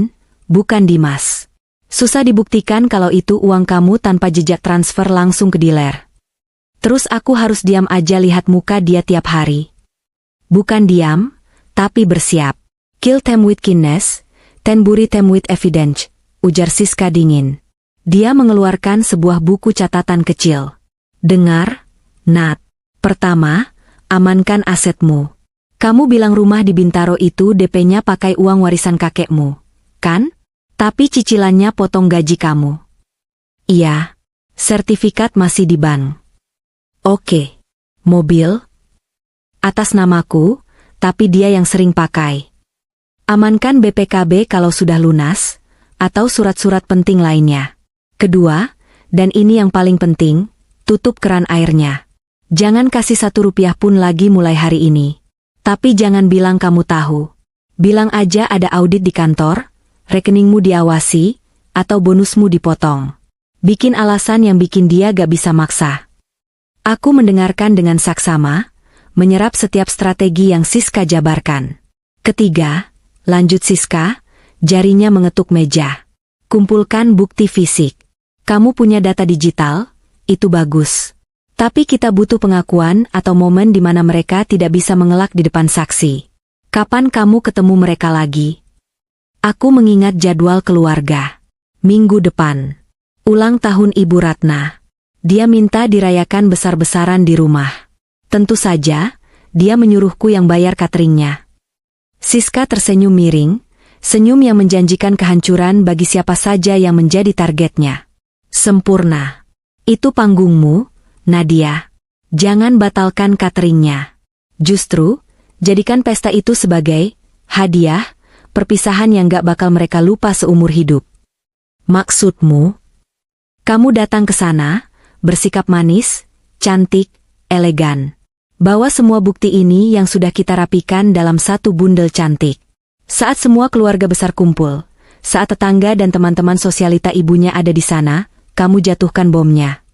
[SPEAKER 1] bukan Dimas. Susah dibuktikan kalau itu uang kamu tanpa jejak transfer langsung ke dealer. Terus aku harus diam aja lihat muka dia tiap hari. Bukan diam, tapi bersiap. Kill them with kindness, then bury them with evidence, ujar Siska dingin. Dia mengeluarkan sebuah buku catatan kecil. Dengar, Nat. Pertama, amankan asetmu. Kamu bilang rumah di Bintaro itu DP-nya pakai uang warisan kakekmu, kan? Tapi cicilannya potong gaji kamu. Iya. Sertifikat masih di bank. Oke. Mobil? Atas namaku, tapi dia yang sering pakai. Amankan BPKB kalau sudah lunas, atau surat-surat penting lainnya. Kedua, dan ini yang paling penting, tutup keran airnya. Jangan kasih 1 rupiah pun lagi mulai hari ini. Tapi jangan bilang kamu tahu. Bilang aja ada audit di kantor, rekeningmu diawasi, atau bonusmu dipotong. Bikin alasan yang bikin dia gak bisa maksa. Aku mendengarkan dengan saksama, menyerap setiap strategi yang Siska jabarkan. Ketiga, lanjut Siska, jarinya mengetuk meja. Kumpulkan bukti fisik. Kamu punya data digital, itu bagus. Tapi kita butuh pengakuan atau momen di mana mereka tidak bisa mengelak di depan saksi. Kapan kamu ketemu mereka lagi? Aku mengingat jadwal keluarga. Minggu depan. Ulang tahun Ibu Ratna. Dia minta dirayakan besar-besaran di rumah. Tentu saja, dia menyuruhku yang bayar cateringnya. Siska tersenyum miring, senyum yang menjanjikan kehancuran bagi siapa saja yang menjadi targetnya. Sempurna. Itu panggungmu, Nadia. Jangan batalkan cateringnya. Justru, jadikan pesta itu sebagai hadiah, perpisahan yang gak bakal mereka lupa seumur hidup. Maksudmu? Kamu datang ke sana, bersikap manis, cantik, elegan. Bawa semua bukti ini yang sudah kita rapikan dalam satu bundel cantik. Saat semua keluarga besar kumpul, saat tetangga dan teman-teman sosialita ibunya ada di sana, kamu jatuhkan bomnya.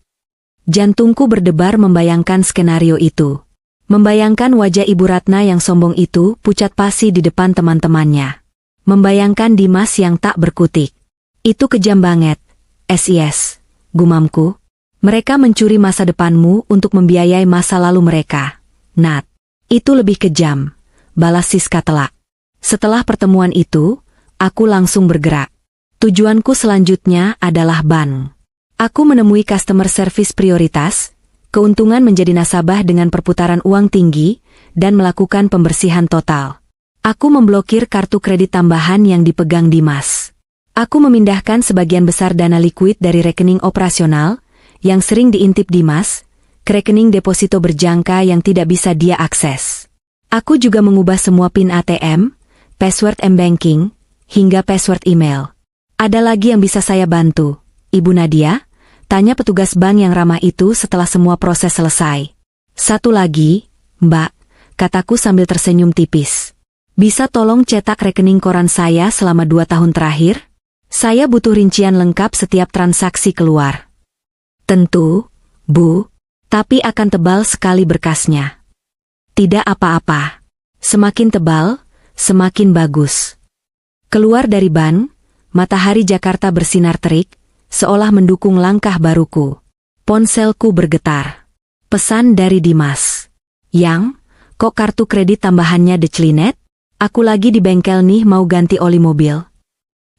[SPEAKER 1] Jantungku berdebar membayangkan skenario itu. Membayangkan wajah Ibu Ratna yang sombong itu pucat pasi di depan teman-temannya. Membayangkan Dimas yang tak berkutik. Itu kejam banget, SIS, gumamku. Mereka mencuri masa depanmu untuk membiayai masa lalu mereka. Nat, itu lebih kejam, balas Siska telak. Setelah pertemuan itu, aku langsung bergerak. Tujuanku selanjutnya adalah bank. Aku menemui customer service prioritas, keuntungan menjadi nasabah dengan perputaran uang tinggi, dan melakukan pembersihan total. Aku memblokir kartu kredit tambahan yang dipegang Dimas. Aku memindahkan sebagian besar dana likuid dari rekening operasional, yang sering diintip Dimas, ke rekening deposito berjangka yang tidak bisa dia akses. Aku juga mengubah semua PIN ATM, password M-Banking, hingga password email. Ada lagi yang bisa saya bantu, Ibu Nadia? Tanya petugas bank yang ramah itu setelah semua proses selesai. Satu lagi, Mbak, kataku sambil tersenyum tipis. Bisa tolong cetak rekening koran saya selama 2 tahun terakhir? Saya butuh rincian lengkap setiap transaksi keluar. Tentu, Bu, tapi akan tebal sekali berkasnya. Tidak apa-apa. Semakin tebal, semakin bagus. Keluar dari ban, matahari Jakarta bersinar terik, seolah mendukung langkah baruku. Ponselku bergetar. Pesan dari Dimas. Yang, kok kartu kredit tambahannya declinet? Aku lagi di bengkel nih mau ganti oli mobil.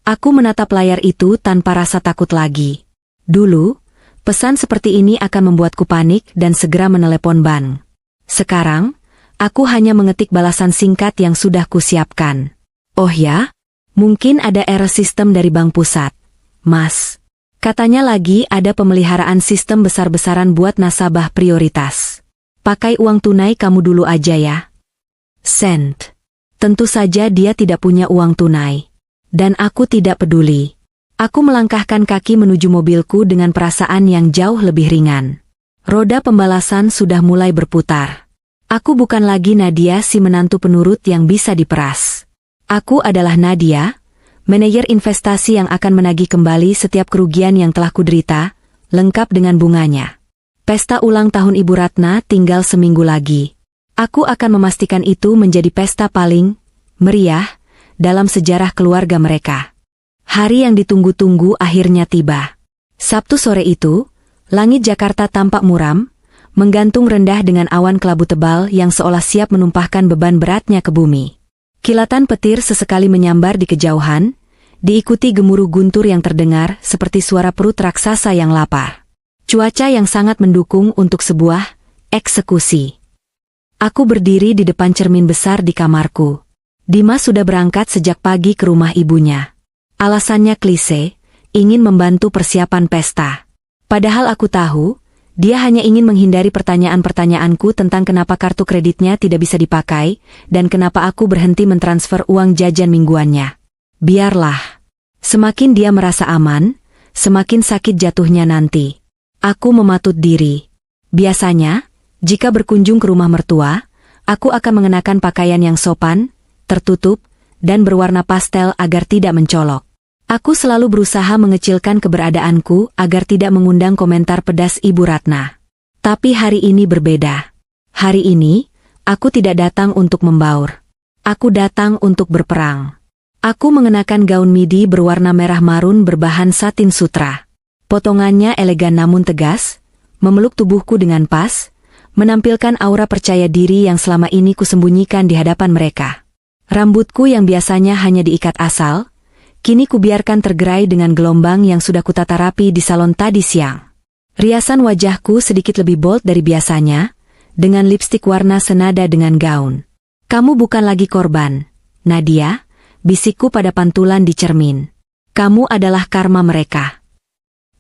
[SPEAKER 1] Aku menatap layar itu tanpa rasa takut lagi. Dulu, pesan seperti ini akan membuatku panik dan segera menelepon bank. Sekarang, aku hanya mengetik balasan singkat yang sudah kusiapkan. Oh ya? Mungkin ada error sistem dari bank pusat. Mas, katanya lagi ada pemeliharaan sistem besar-besaran buat nasabah prioritas. Pakai uang tunai kamu dulu aja ya. Send. Tentu saja dia tidak punya uang tunai. Dan aku tidak peduli. Aku melangkahkan kaki menuju mobilku dengan perasaan yang jauh lebih ringan. Roda pembalasan sudah mulai berputar. Aku bukan lagi Nadia si menantu penurut yang bisa diperas. Aku adalah Nadia, manajer investasi yang akan menagih kembali setiap kerugian yang telah kuderita, lengkap dengan bunganya. Pesta ulang tahun Ibu Ratna tinggal seminggu lagi. Aku akan memastikan itu menjadi pesta paling meriah dalam sejarah keluarga mereka. Hari yang ditunggu-tunggu akhirnya tiba. Sabtu sore itu, langit Jakarta tampak muram, menggantung rendah dengan awan kelabu tebal yang seolah siap menumpahkan beban beratnya ke bumi. Kilatan petir sesekali menyambar di kejauhan, diikuti gemuruh guntur yang terdengar seperti suara perut raksasa yang lapar. Cuaca yang sangat mendukung untuk sebuah eksekusi. Aku berdiri di depan cermin besar di kamarku. Dimas sudah berangkat sejak pagi ke rumah ibunya. Alasannya klise, ingin membantu persiapan pesta. Padahal aku tahu, dia hanya ingin menghindari pertanyaan-pertanyaanku tentang kenapa kartu kreditnya tidak bisa dipakai, dan kenapa aku berhenti mentransfer uang jajan mingguannya. Biarlah. Semakin dia merasa aman, semakin sakit jatuhnya nanti. Aku mematut diri. Biasanya, jika berkunjung ke rumah mertua, aku akan mengenakan pakaian yang sopan, tertutup, dan berwarna pastel agar tidak mencolok. Aku selalu berusaha mengecilkan keberadaanku agar tidak mengundang komentar pedas Ibu Ratna. Tapi hari ini berbeda. Hari ini, aku tidak datang untuk membaur. Aku datang untuk berperang. Aku mengenakan gaun midi berwarna merah marun berbahan satin sutra. Potongannya elegan namun tegas, memeluk tubuhku dengan pas, menampilkan aura percaya diri yang selama ini kusembunyikan di hadapan mereka. Rambutku yang biasanya hanya diikat asal, kini kubiarkan tergerai dengan gelombang yang sudah kutata rapi di salon tadi siang. Riasan wajahku sedikit lebih bold dari biasanya, dengan lipstik warna senada dengan gaun. Kamu bukan lagi korban, Nadia, bisikku pada pantulan di cermin. Kamu adalah karma mereka.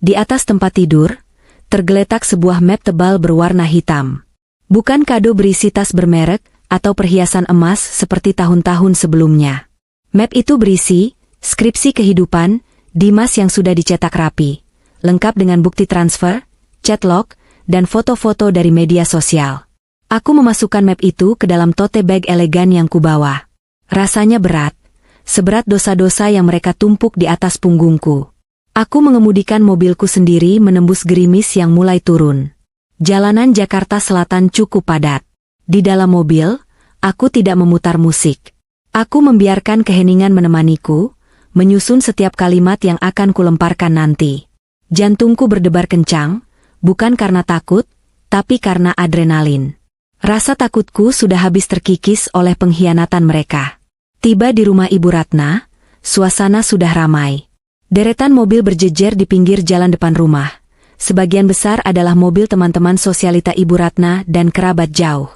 [SPEAKER 1] Di atas tempat tidur, tergeletak sebuah map tebal berwarna hitam. Bukan kado berisi tas bermerek atau perhiasan emas seperti tahun-tahun sebelumnya. Map itu berisi skripsi kehidupan Dimas yang sudah dicetak rapi, lengkap dengan bukti transfer, chat log, dan foto-foto dari media sosial. Aku memasukkan map itu ke dalam tote bag elegan yang kubawa. Rasanya berat, seberat dosa-dosa yang mereka tumpuk di atas punggungku. Aku mengemudikan mobilku sendiri menembus gerimis yang mulai turun. Jalanan Jakarta Selatan cukup padat. Di dalam mobil, aku tidak memutar musik. Aku membiarkan keheningan menemaniku, menyusun setiap kalimat yang akan kulemparkan nanti. Jantungku berdebar kencang, bukan karena takut, tapi karena adrenalin. Rasa takutku sudah habis terkikis oleh pengkhianatan mereka. Tiba di rumah Ibu Ratna, suasana sudah ramai. Deretan mobil berjejer di pinggir jalan depan rumah. Sebagian besar adalah mobil teman-teman sosialita Ibu Ratna dan kerabat jauh.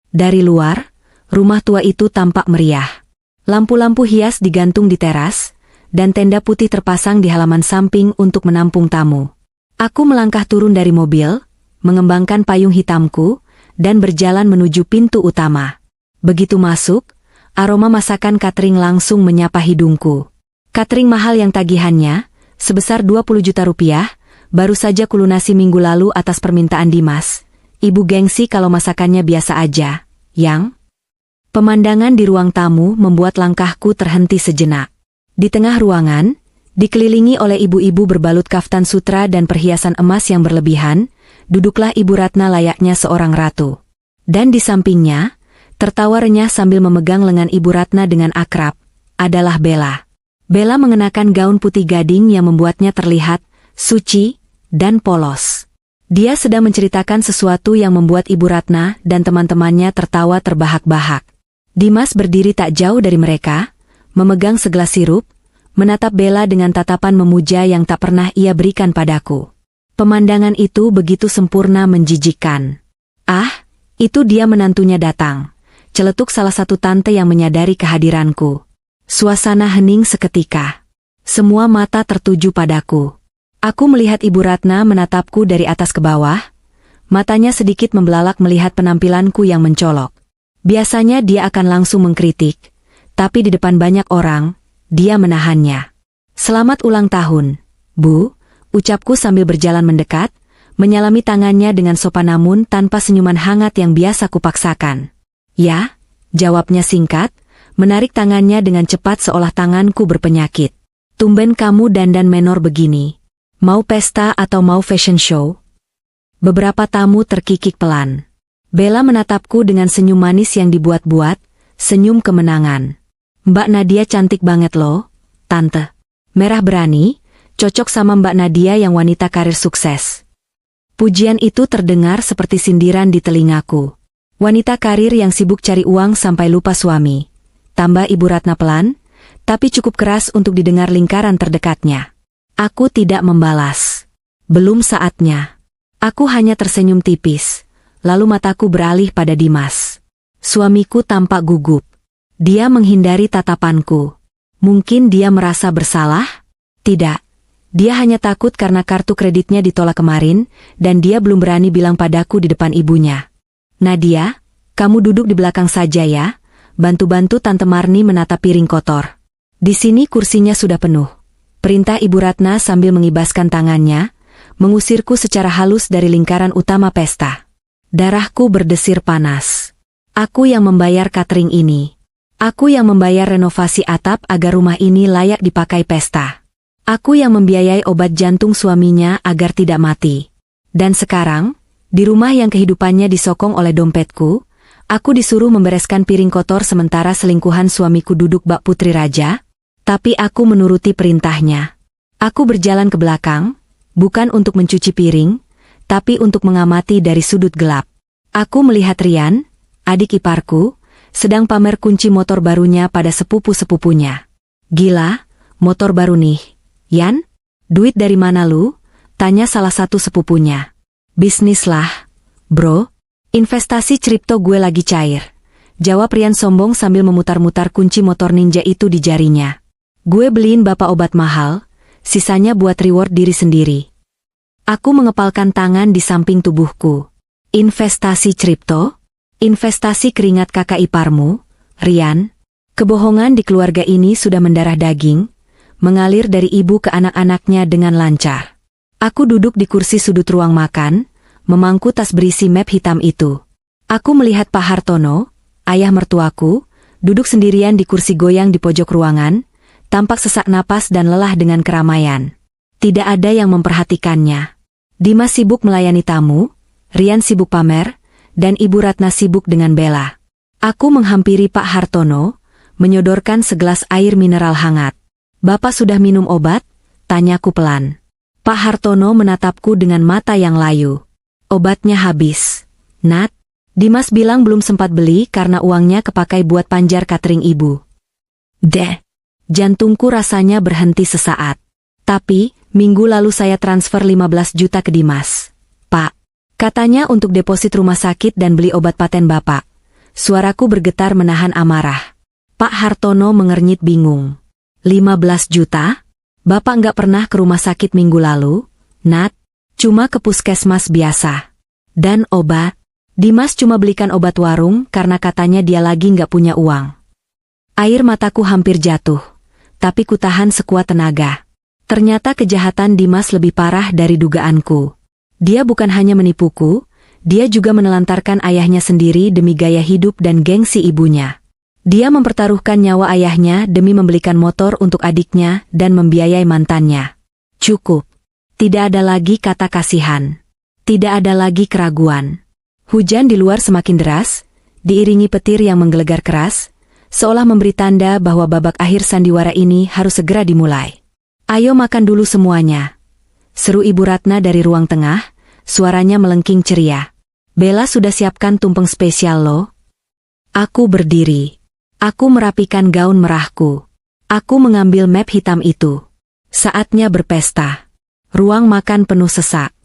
[SPEAKER 1] Dari luar, rumah tua itu tampak meriah. Lampu-lampu hias digantung di teras, dan tenda putih terpasang di halaman samping untuk menampung tamu. Aku melangkah turun dari mobil, mengembangkan payung hitamku, dan berjalan menuju pintu utama. Begitu masuk, aroma masakan catering langsung menyapa hidungku. Catering mahal yang tagihannya, sebesar 20 juta rupiah, baru saja kulunasi minggu lalu atas permintaan Dimas. Ibu gengsi kalau masakannya biasa aja, yang? Pemandangan di ruang tamu membuat langkahku terhenti sejenak. Di tengah ruangan, dikelilingi oleh ibu-ibu berbalut kaftan sutra dan perhiasan emas yang berlebihan, duduklah Ibu Ratna layaknya seorang ratu. Dan di sampingnya, tertawa renyah sambil memegang lengan Ibu Ratna dengan akrab, adalah Bella. Bella mengenakan gaun putih gading yang membuatnya terlihat suci dan polos. Dia sedang menceritakan sesuatu yang membuat Ibu Ratna dan teman-temannya tertawa terbahak-bahak. Dimas berdiri tak jauh dari mereka, memegang segelas sirup, menatap Bella dengan tatapan memuja yang tak pernah ia berikan padaku. Pemandangan itu begitu sempurna menjijikkan. Ah, itu dia menantunya datang. Celetuk salah satu tante yang menyadari kehadiranku. Suasana hening seketika. Semua mata tertuju padaku. Aku melihat Ibu Ratna menatapku dari atas ke bawah. Matanya sedikit membelalak melihat penampilanku yang mencolok. Biasanya dia akan langsung mengkritik, tapi di depan banyak orang, dia menahannya. Selamat ulang tahun, Bu, ucapku sambil berjalan mendekat, menyalami tangannya dengan sopan namun tanpa senyuman hangat yang biasa kupaksakan. Ya, jawabnya singkat, menarik tangannya dengan cepat seolah tanganku berpenyakit. Tumben kamu dandan menor begini. Mau pesta atau mau fashion show? Beberapa tamu terkikik pelan. Bella menatapku dengan senyum manis yang dibuat-buat, senyum kemenangan. Mbak Nadia cantik banget loh, Tante. Merah berani, cocok sama Mbak Nadia yang wanita karir sukses. Pujian itu terdengar seperti sindiran di telingaku. Wanita karir yang sibuk cari uang sampai lupa suami. Tambah Ibu Ratna pelan, tapi cukup keras untuk didengar lingkaran terdekatnya. Aku tidak membalas. Belum saatnya. Aku hanya tersenyum tipis, lalu mataku beralih pada Dimas. Suamiku tampak gugup. Dia menghindari tatapanku. Mungkin dia merasa bersalah? Tidak. Dia hanya takut karena kartu kreditnya ditolak kemarin, dan dia belum berani bilang padaku di depan ibunya. Nadia, kamu duduk di belakang saja ya, bantu-bantu Tante Marni menata piring kotor. Di sini kursinya sudah penuh. Perintah Ibu Ratna sambil mengibaskan tangannya, mengusirku secara halus dari lingkaran utama pesta. Darahku berdesir panas. Aku yang membayar catering ini. Aku yang membayar renovasi atap agar rumah ini layak dipakai pesta. Aku yang membiayai obat jantung suaminya agar tidak mati. Dan sekarang, di rumah yang kehidupannya disokong oleh dompetku, aku disuruh membereskan piring kotor sementara selingkuhan suamiku duduk bak putri raja, tapi aku menuruti perintahnya. Aku berjalan ke belakang, bukan untuk mencuci piring, tapi untuk mengamati dari sudut gelap. Aku melihat Rian, adik iparku, sedang pamer kunci motor barunya pada sepupu-sepupunya. Gila, motor baru nih, Yan? Duit dari mana lu? Tanya salah satu sepupunya. Bisnis lah, bro. Investasi kripto gue lagi cair. Jawab Rian sombong sambil memutar-mutar kunci motor ninja itu di jarinya. Gue beliin bapak obat mahal, sisanya buat reward diri sendiri. Aku mengepalkan tangan di samping tubuhku. Investasi kripto? Investasi keringat kakak iparmu, Rian? Kebohongan di keluarga ini sudah mendarah daging, mengalir dari ibu ke anak-anaknya dengan lancar. Aku duduk di kursi sudut ruang makan, memangku tas berisi map hitam itu. Aku melihat Pak Hartono, ayah mertuaku, duduk sendirian di kursi goyang di pojok ruangan, tampak sesak napas dan lelah dengan keramaian. Tidak ada yang memperhatikannya. Dimas sibuk melayani tamu, Rian sibuk pamer, dan Ibu Ratna sibuk dengan Bella. Aku menghampiri Pak Hartono, menyodorkan segelas air mineral hangat. Bapak sudah minum obat? Tanyaku pelan. Pak Hartono menatapku dengan mata yang layu. Obatnya habis. Nat, Dimas bilang belum sempat beli karena uangnya kepakai buat panjar catering ibu. Jantungku rasanya berhenti sesaat. Tapi, minggu lalu saya transfer 15 juta ke Dimas. Pak, katanya untuk deposit rumah sakit dan beli obat paten Bapak. Suaraku bergetar menahan amarah. Pak Hartono mengernyit bingung. 15 juta? Bapak nggak pernah ke rumah sakit minggu lalu, Nat? Cuma ke puskesmas biasa. Dan obat? Dimas cuma belikan obat warung karena katanya dia lagi nggak punya uang. Air mataku hampir jatuh, tapi kutahan sekuat tenaga. Ternyata kejahatan Dimas lebih parah dari dugaanku. Dia bukan hanya menipuku, dia juga menelantarkan ayahnya sendiri demi gaya hidup dan gengsi ibunya. Dia mempertaruhkan nyawa ayahnya demi membelikan motor untuk adiknya dan membiayai mantannya. Cukup. Tidak ada lagi kata kasihan. Tidak ada lagi keraguan. Hujan di luar semakin deras, diiringi petir yang menggelegar keras, seolah memberi tanda bahwa babak akhir sandiwara ini harus segera dimulai. Ayo makan dulu semuanya. Seru Ibu Ratna dari ruang tengah, suaranya melengking ceria. Bella sudah siapkan tumpeng spesial loh. Aku berdiri. Aku merapikan gaun merahku. Aku mengambil map hitam itu. Saatnya berpesta. Ruang makan penuh sesak.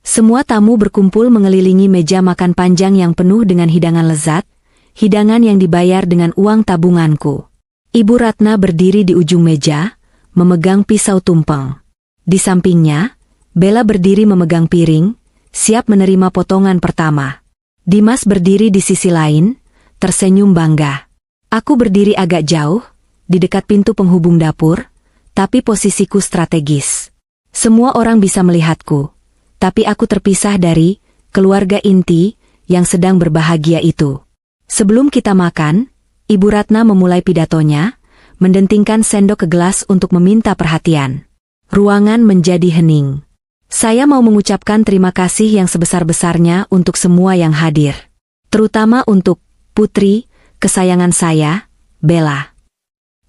[SPEAKER 1] Semua tamu berkumpul mengelilingi meja makan panjang yang penuh dengan hidangan lezat, hidangan yang dibayar dengan uang tabunganku. Ibu Ratna berdiri di ujung meja, memegang pisau tumpeng. Di sampingnya, Bella berdiri memegang piring, siap menerima potongan pertama. Dimas berdiri di sisi lain, tersenyum bangga. Aku berdiri agak jauh, di dekat pintu penghubung dapur, tapi posisiku strategis. Semua orang bisa melihatku. Tapi aku terpisah dari keluarga inti yang sedang berbahagia itu. Sebelum kita makan, Ibu Ratna memulai pidatonya, mendentingkan sendok ke gelas untuk meminta perhatian. Ruangan menjadi hening. Saya mau mengucapkan terima kasih yang sebesar-besarnya untuk semua yang hadir. Terutama untuk putri, kesayangan saya, Bella.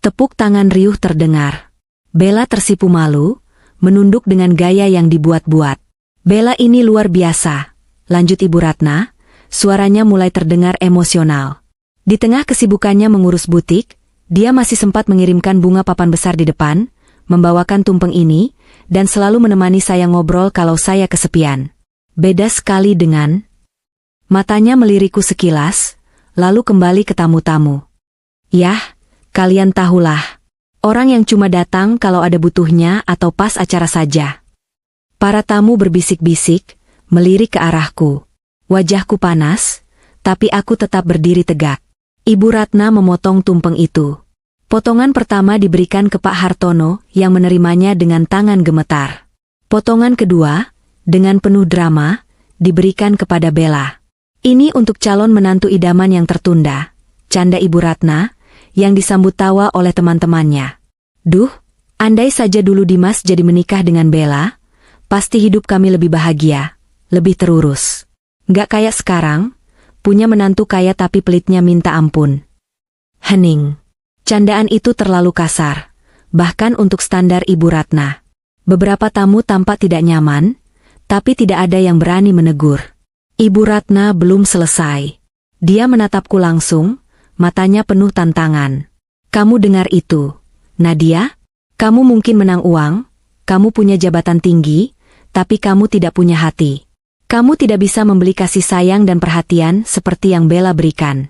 [SPEAKER 1] Tepuk tangan riuh terdengar. Bella tersipu malu, menunduk dengan gaya yang dibuat-buat. Bella ini luar biasa, lanjut Ibu Ratna, suaranya mulai terdengar emosional. Di tengah kesibukannya mengurus butik, dia masih sempat mengirimkan bunga papan besar di depan, membawakan tumpeng ini, dan selalu menemani saya ngobrol kalau saya kesepian. Beda sekali dengan... Matanya melirikku sekilas, lalu kembali ke tamu-tamu. Yah, kalian tahulah. Orang yang cuma datang kalau ada butuhnya atau pas acara saja. Para tamu berbisik-bisik, melirik ke arahku. Wajahku panas, tapi aku tetap berdiri tegak. Ibu Ratna memotong tumpeng itu. Potongan pertama diberikan ke Pak Hartono yang menerimanya dengan tangan gemetar. Potongan kedua, dengan penuh drama, diberikan kepada Bella. Ini untuk calon menantu idaman yang tertunda, canda Ibu Ratna, yang disambut tawa oleh teman-temannya. Duh, andai saja dulu Dimas jadi menikah dengan Bella, pasti hidup kami lebih bahagia, lebih terurus. Nggak kayak sekarang, punya menantu kaya tapi pelitnya minta ampun. Hening. Candaan itu terlalu kasar, bahkan untuk standar Ibu Ratna. Beberapa tamu tampak tidak nyaman, tapi tidak ada yang berani menegur. Ibu Ratna belum selesai. Dia menatapku langsung, matanya penuh tantangan. Kamu dengar itu, Nadia? Kamu mungkin menang uang, kamu punya jabatan tinggi, tapi kamu tidak punya hati. Kamu tidak bisa membeli kasih sayang dan perhatian seperti yang Bella berikan.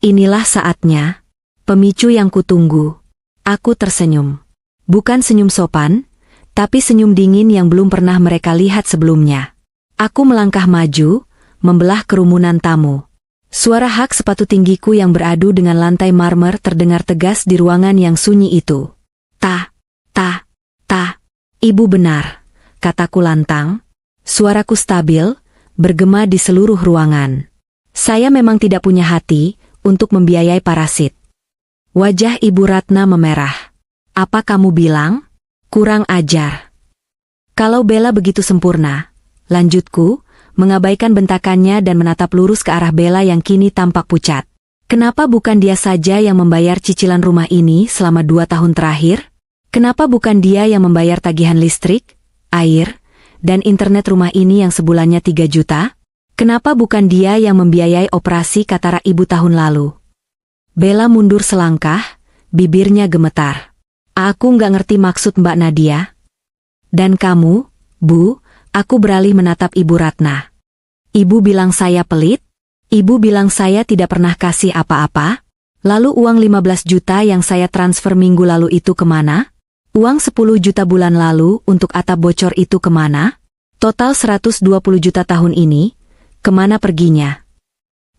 [SPEAKER 1] Inilah saatnya. Pemicu yang kutunggu. Aku tersenyum. Bukan senyum sopan, tapi senyum dingin yang belum pernah mereka lihat sebelumnya. Aku melangkah maju, membelah kerumunan tamu. Suara hak sepatu tinggiku yang beradu dengan lantai marmer terdengar tegas di ruangan yang sunyi itu. Ta, ibu benar, kataku lantang. Suaraku stabil, bergema di seluruh ruangan. Saya memang tidak punya hati untuk membiayai parasit. Wajah Ibu Ratna memerah. Apa kamu bilang? Kurang ajar. Kalau Bella begitu sempurna, lanjutku, mengabaikan bentakannya dan menatap lurus ke arah Bella yang kini tampak pucat. Kenapa bukan dia saja yang membayar cicilan rumah ini selama 2 tahun terakhir? Kenapa bukan dia yang membayar tagihan listrik, air, dan internet rumah ini yang sebulannya 3 juta? Kenapa bukan dia yang membiayai operasi katarak ibu tahun lalu? Bella mundur selangkah, bibirnya gemetar. Aku nggak ngerti maksud Mbak Nadia. Dan kamu, Bu, aku beralih menatap Ibu Ratna. Ibu bilang saya pelit? Ibu bilang saya tidak pernah kasih apa-apa? Lalu uang 15 juta yang saya transfer minggu lalu itu kemana? Uang 10 juta bulan lalu untuk atap bocor itu kemana? Total 120 juta tahun ini, kemana perginya?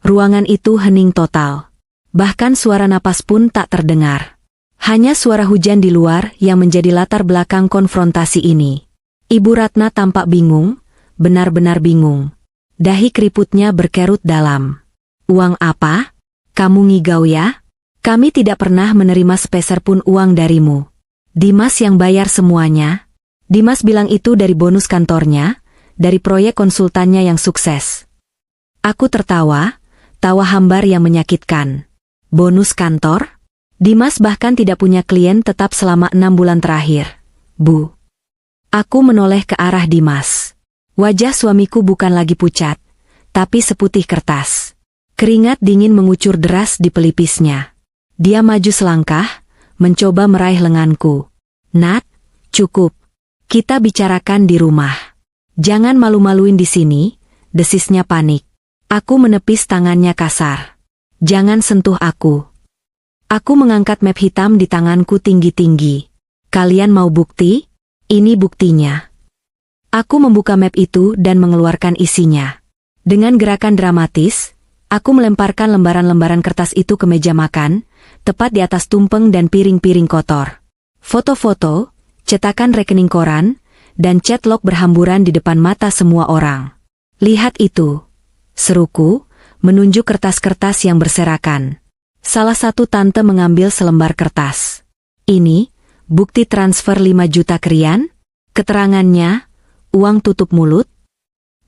[SPEAKER 1] Ruangan itu hening total. Bahkan suara napas pun tak terdengar. Hanya suara hujan di luar yang menjadi latar belakang konfrontasi ini. Ibu Ratna tampak bingung, benar-benar bingung. Dahi keriputnya berkerut dalam. Uang apa? Kamu ngigau ya? Kami tidak pernah menerima sepeser pun uang darimu. Dimas yang bayar semuanya. Dimas bilang itu dari bonus kantornya, dari proyek konsultannya yang sukses. Aku tertawa, tawa hambar yang menyakitkan. Bonus kantor? Dimas bahkan tidak punya klien tetap selama 6 bulan terakhir. Bu. Aku menoleh ke arah Dimas. Wajah suamiku bukan lagi pucat, tapi seputih kertas. Keringat dingin mengucur deras di pelipisnya. Dia maju selangkah, mencoba meraih lenganku. Nat, cukup. Kita bicarakan di rumah. Jangan malu-maluin di sini, desisnya panik. Aku menepis tangannya kasar. Jangan sentuh aku. Aku mengangkat map hitam di tanganku tinggi-tinggi. Kalian mau bukti? Ini buktinya. Aku membuka map itu dan mengeluarkan isinya. Dengan gerakan dramatis, aku melemparkan lembaran-lembaran kertas itu ke meja makan, tepat di atas tumpeng dan piring-piring kotor. Foto-foto, cetakan rekening koran, dan chat log berhamburan di depan mata semua orang. Lihat itu, seruku, menunjuk kertas-kertas yang berserakan. Salah satu tante mengambil selembar kertas. Ini, bukti transfer 5 juta krian? Keterangannya, uang tutup mulut?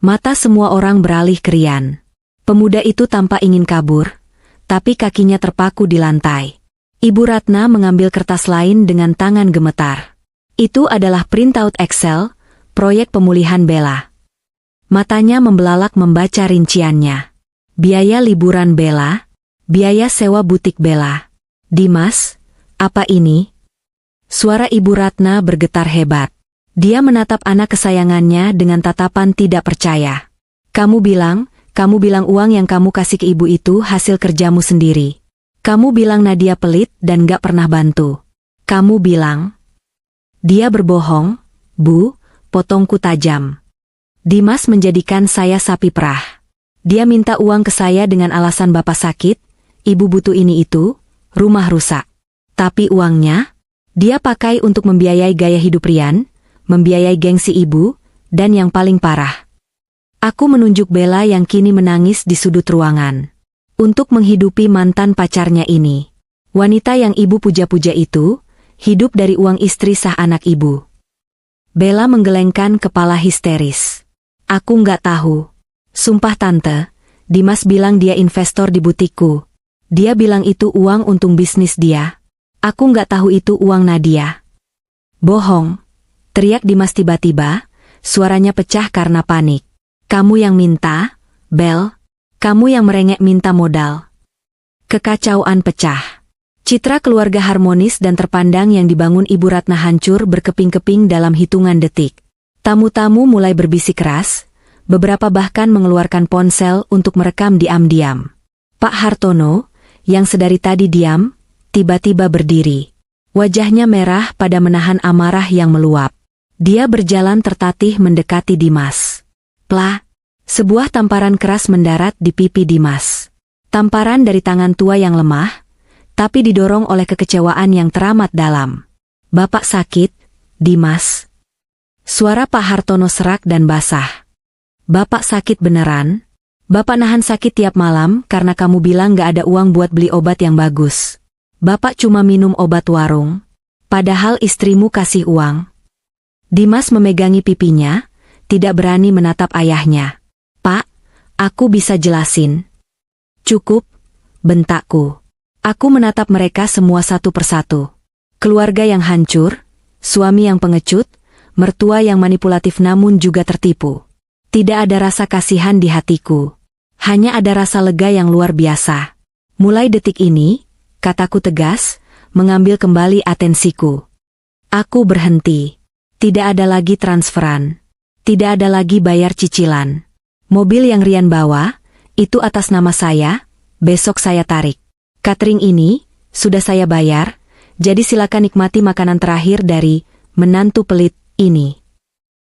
[SPEAKER 1] Mata semua orang beralih ke Rian. Pemuda itu tampak ingin kabur, tapi kakinya terpaku di lantai. Ibu Ratna mengambil kertas lain dengan tangan gemetar. Itu adalah printout Excel, proyek pemulihan Bella. Matanya membelalak membaca rinciannya. Biaya liburan Bella, biaya sewa butik Bella. Dimas, apa ini? Suara Ibu Ratna bergetar hebat. Dia menatap anak kesayangannya dengan tatapan tidak percaya. Kamu bilang uang yang kamu kasih ke ibu itu hasil kerjamu sendiri. Kamu bilang Nadia pelit dan gak pernah bantu. Kamu bilang. Dia berbohong, Bu, potongku tajam. Dimas menjadikan saya sapi perah. Dia minta uang ke saya dengan alasan bapak sakit, ibu butuh ini itu, rumah rusak. Tapi uangnya, dia pakai untuk membiayai gaya hidup Rian, membiayai gengsi ibu, dan yang paling parah. Aku menunjuk Bella yang kini menangis di sudut ruangan. Untuk menghidupi mantan pacarnya ini. Wanita yang ibu puja-puja itu, hidup dari uang istri sah anak ibu. Bella menggelengkan kepala histeris. Aku nggak tahu. Sumpah tante, Dimas bilang dia investor di butikku. Dia bilang itu uang untung bisnis dia. Aku nggak tahu itu uang Nadia. Bohong, teriak Dimas tiba-tiba, suaranya pecah karena panik. Kamu yang minta, Bel, kamu yang merengek minta modal. Kekacauan pecah. Citra keluarga harmonis dan terpandang yang dibangun Ibu Ratna hancur berkeping-keping dalam hitungan detik. Tamu-tamu mulai berbisik keras, beberapa bahkan mengeluarkan ponsel untuk merekam diam-diam. Pak Hartono, yang sedari tadi diam, tiba-tiba berdiri. Wajahnya merah pada menahan amarah yang meluap. Dia berjalan tertatih mendekati Dimas. Plah! Sebuah tamparan keras mendarat di pipi Dimas. Tamparan dari tangan tua yang lemah, tapi didorong oleh kekecewaan yang teramat dalam. "Bapak sakit, Dimas?" Suara Pak Hartono serak dan basah. "Bapak sakit beneran? Bapak nahan sakit tiap malam karena kamu bilang gak ada uang buat beli obat yang bagus. Bapak cuma minum obat warung. Padahal istrimu kasih uang." Dimas memegangi pipinya, tidak berani menatap ayahnya. "Pak, aku bisa jelasin." "Cukup," bentakku. Aku menatap mereka semua satu persatu. Keluarga yang hancur, suami yang pengecut, mertua yang manipulatif namun juga tertipu. Tidak ada rasa kasihan di hatiku. Hanya ada rasa lega yang luar biasa. "Mulai detik ini," kataku tegas, mengambil kembali atensiku. "Aku berhenti. Tidak ada lagi transferan. Tidak ada lagi bayar cicilan. Mobil yang Rian bawa, itu atas nama saya, besok saya tarik. Catering ini, sudah saya bayar, jadi silakan nikmati makanan terakhir dari menantu pelit ini."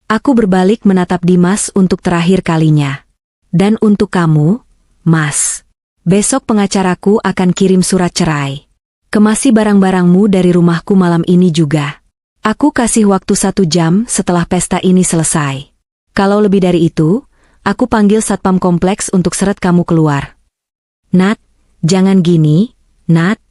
[SPEAKER 1] Aku berbalik menatap Dimas untuk terakhir kalinya. "Dan untuk kamu, Mas. Besok pengacaraku akan kirim surat cerai. Kemasi barang-barangmu dari rumahku malam ini juga. Aku kasih waktu 1 jam setelah pesta ini selesai. Kalau lebih dari itu, aku panggil satpam kompleks untuk seret kamu keluar." "Nat, jangan gini, Nat."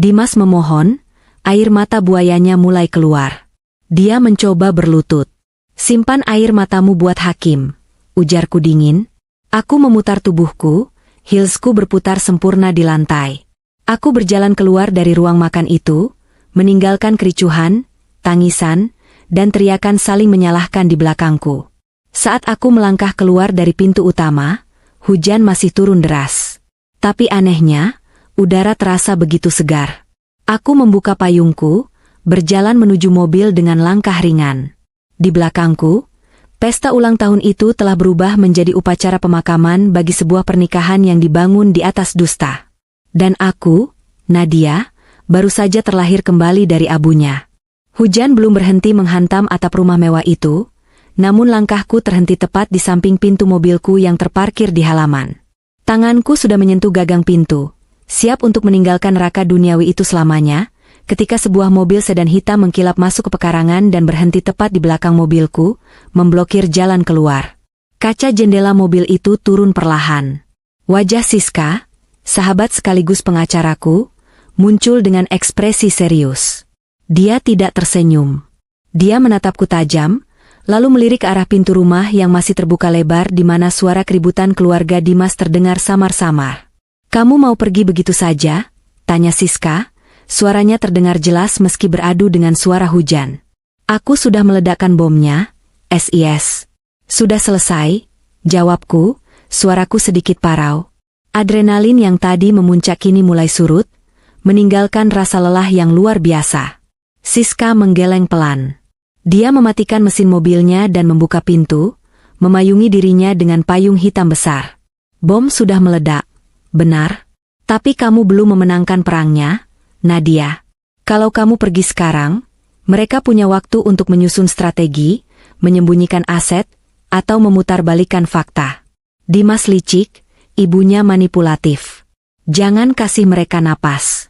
[SPEAKER 1] Dimas memohon, air mata buayanya mulai keluar. Dia mencoba berlutut. "Simpan air matamu buat Hakim," ujarku dingin. Aku memutar tubuhku, heelsku berputar sempurna di lantai. Aku berjalan keluar dari ruang makan itu, meninggalkan kericuhan, tangisan, dan teriakan saling menyalahkan di belakangku. Saat aku melangkah keluar dari pintu utama, hujan masih turun deras. Tapi anehnya, udara terasa begitu segar. Aku membuka payungku, berjalan menuju mobil dengan langkah ringan. Di belakangku, pesta ulang tahun itu telah berubah menjadi upacara pemakaman bagi sebuah pernikahan yang dibangun di atas dusta. Dan aku, Nadia, baru saja terlahir kembali dari abunya. Hujan belum berhenti menghantam atap rumah mewah itu, namun langkahku terhenti tepat di samping pintu mobilku yang terparkir di halaman. Tanganku sudah menyentuh gagang pintu, siap untuk meninggalkan neraka duniawi itu selamanya, ketika sebuah mobil sedan hitam mengkilap masuk ke pekarangan dan berhenti tepat di belakang mobilku, memblokir jalan keluar. Kaca jendela mobil itu turun perlahan. Wajah Siska, sahabat sekaligus pengacaraku, muncul dengan ekspresi serius. Dia tidak tersenyum. Dia menatapku tajam, lalu melirik ke arah pintu rumah yang masih terbuka lebar di mana suara keributan keluarga Dimas terdengar samar-samar. "Kamu mau pergi begitu saja?" tanya Siska. Suaranya terdengar jelas meski beradu dengan suara hujan. "Aku sudah meledakkan bomnya, SIS." "Sudah selesai," jawabku, suaraku sedikit parau. Adrenalin yang tadi memuncak kini mulai surut, meninggalkan rasa lelah yang luar biasa. Siska menggeleng pelan. Dia mematikan mesin mobilnya dan membuka pintu, memayungi dirinya dengan payung hitam besar. "Bom sudah meledak, benar? Tapi kamu belum memenangkan perangnya, Nadia. Kalau kamu pergi sekarang, mereka punya waktu untuk menyusun strategi, menyembunyikan aset, atau memutarbalikkan fakta." Dimas licik, ibunya manipulatif. "Jangan kasih mereka napas."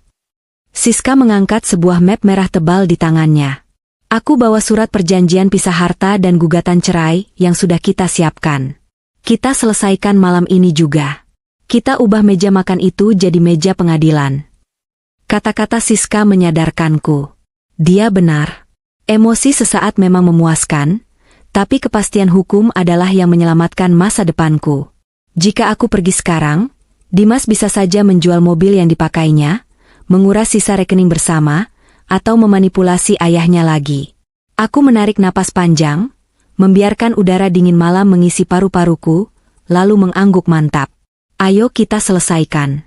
[SPEAKER 1] Siska mengangkat sebuah map merah tebal di tangannya. "Aku bawa surat perjanjian pisah harta dan gugatan cerai yang sudah kita siapkan. Kita selesaikan malam ini juga. Kita ubah meja makan itu jadi meja pengadilan." Kata-kata Siska menyadarkanku. Dia benar. Emosi sesaat memang memuaskan, tapi kepastian hukum adalah yang menyelamatkan masa depanku. Jika aku pergi sekarang, Dimas bisa saja menjual mobil yang dipakainya, menguras sisa rekening bersama, atau memanipulasi ayahnya lagi. Aku menarik napas panjang, membiarkan udara dingin malam mengisi paru-paruku, lalu mengangguk mantap. "Ayo kita selesaikan."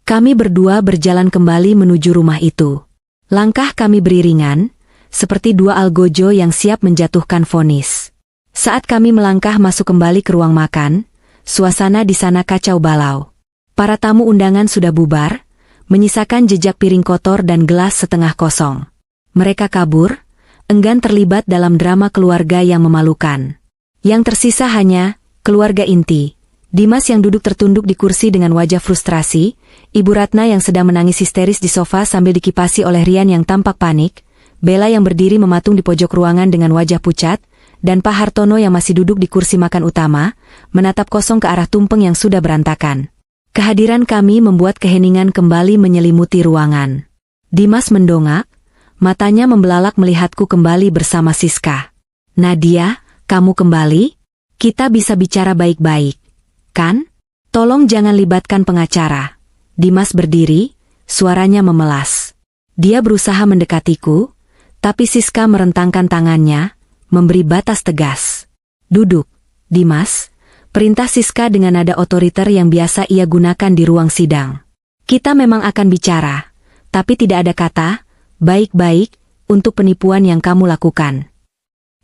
[SPEAKER 1] Kami berdua berjalan kembali menuju rumah itu. Langkah kami beriringan, seperti dua algojo yang siap menjatuhkan vonis. Saat kami melangkah masuk kembali ke ruang makan, suasana di sana kacau balau. Para tamu undangan sudah bubar, menyisakan jejak piring kotor dan gelas setengah kosong. Mereka kabur, enggan terlibat dalam drama keluarga yang memalukan. Yang tersisa hanya keluarga inti. Dimas yang duduk tertunduk di kursi dengan wajah frustrasi, Ibu Ratna yang sedang menangis histeris di sofa sambil dikipasi oleh Rian yang tampak panik, Bella yang berdiri mematung di pojok ruangan dengan wajah pucat, dan Pak Hartono yang masih duduk di kursi makan utama, menatap kosong ke arah tumpeng yang sudah berantakan. Kehadiran kami membuat keheningan kembali menyelimuti ruangan. Dimas mendongak, matanya membelalak melihatku kembali bersama Siska. Nadia, kamu kembali? Kita bisa bicara baik-baik, kan? Tolong jangan libatkan pengacara. Dimas berdiri, suaranya memelas. Dia berusaha mendekatiku, tapi Siska merentangkan tangannya, memberi batas tegas. Duduk, Dimas. Perintah Siska dengan nada otoriter yang biasa ia gunakan di ruang sidang. Kita memang akan bicara, tapi tidak ada kata, baik-baik, untuk penipuan yang kamu lakukan.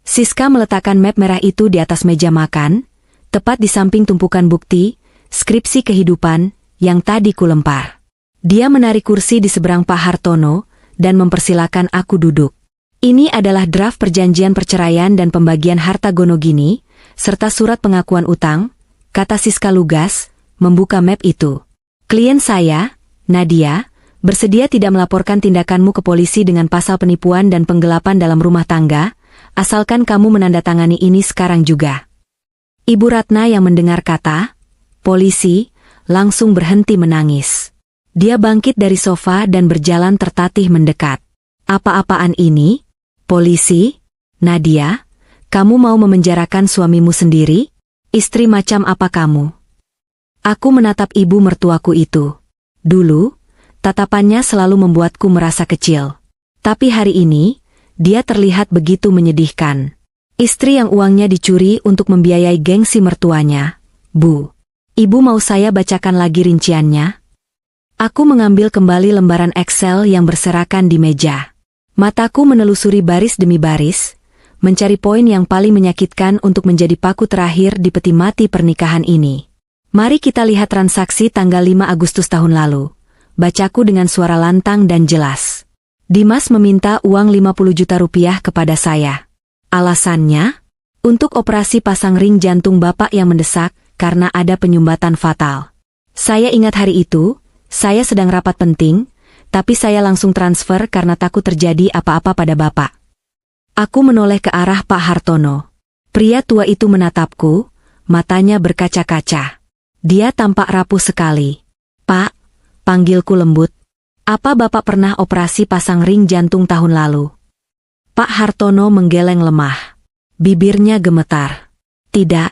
[SPEAKER 1] Siska meletakkan map merah itu di atas meja makan, tepat di samping tumpukan bukti, skripsi kehidupan, yang tadi kulempar. Dia menarik kursi di seberang Pak Hartono, dan mempersilakan aku duduk. Ini adalah draft perjanjian perceraian dan pembagian harta Gonogini, serta surat pengakuan utang, kata Siska lugas, membuka map itu. Klien saya, Nadia, bersedia tidak melaporkan tindakanmu ke polisi dengan pasal penipuan dan penggelapan dalam rumah tangga, asalkan kamu menandatangani ini sekarang juga. Ibu Ratna yang mendengar kata polisi, langsung berhenti menangis. Dia bangkit dari sofa dan berjalan tertatih mendekat. Apa-apaan ini? Polisi? Nadia? Kamu mau memenjarakan suamimu sendiri? Istri macam apa kamu? Aku menatap ibu mertuaku itu. Dulu, tatapannya selalu membuatku merasa kecil. Tapi hari ini, dia terlihat begitu menyedihkan. Istri yang uangnya dicuri untuk membiayai gengsi mertuanya. Bu, ibu mau saya bacakan lagi rinciannya? Aku mengambil kembali lembaran Excel yang berserakan di meja. Mataku menelusuri baris demi baris, mencari poin yang paling menyakitkan untuk menjadi paku terakhir di peti mati pernikahan ini. Mari kita lihat transaksi tanggal 5 Agustus tahun lalu. Bacaku dengan suara lantang dan jelas. Dimas meminta uang 50 juta rupiah kepada saya. Alasannya? Untuk operasi pasang ring jantung Bapak yang mendesak karena ada penyumbatan fatal. Saya ingat hari itu, saya sedang rapat penting, tapi saya langsung transfer karena takut terjadi apa-apa pada Bapak. Aku menoleh ke arah Pak Hartono. Pria tua itu menatapku, matanya berkaca-kaca. Dia tampak rapuh sekali. Pak, panggilku lembut. Apa Bapak pernah operasi pasang ring jantung tahun lalu? Pak Hartono menggeleng lemah. Bibirnya gemetar. Tidak,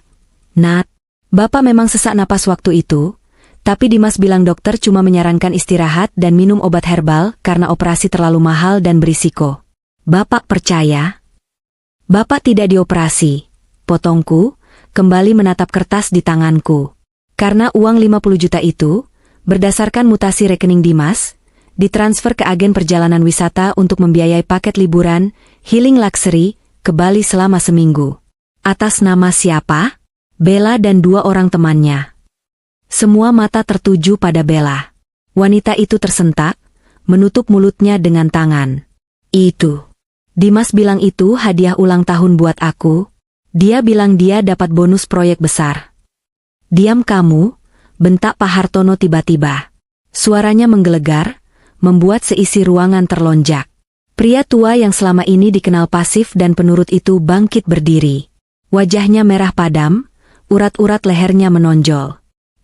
[SPEAKER 1] Nat. Bapak memang sesak napas waktu itu, tapi Dimas bilang dokter cuma menyarankan istirahat dan minum obat herbal karena operasi terlalu mahal dan berisiko. Bapak percaya? Bapak tidak dioperasi. Potongku, kembali menatap kertas di tanganku. Karena uang 50 juta itu, berdasarkan mutasi rekening Dimas, ditransfer ke agen perjalanan wisata untuk membiayai paket liburan, healing luxury, ke Bali selama seminggu. Atas nama siapa? Bella dan 2 orang temannya. Semua mata tertuju pada Bella. Wanita itu tersentak, menutup mulutnya dengan tangan. Itu. Dimas bilang itu hadiah ulang tahun buat aku. Dia bilang dia dapat bonus proyek besar. Diam kamu, bentak Pak Hartono tiba-tiba. Suaranya menggelegar, membuat seisi ruangan terlonjak. Pria tua yang selama ini dikenal pasif dan penurut itu bangkit berdiri. Wajahnya merah padam, urat-urat lehernya menonjol.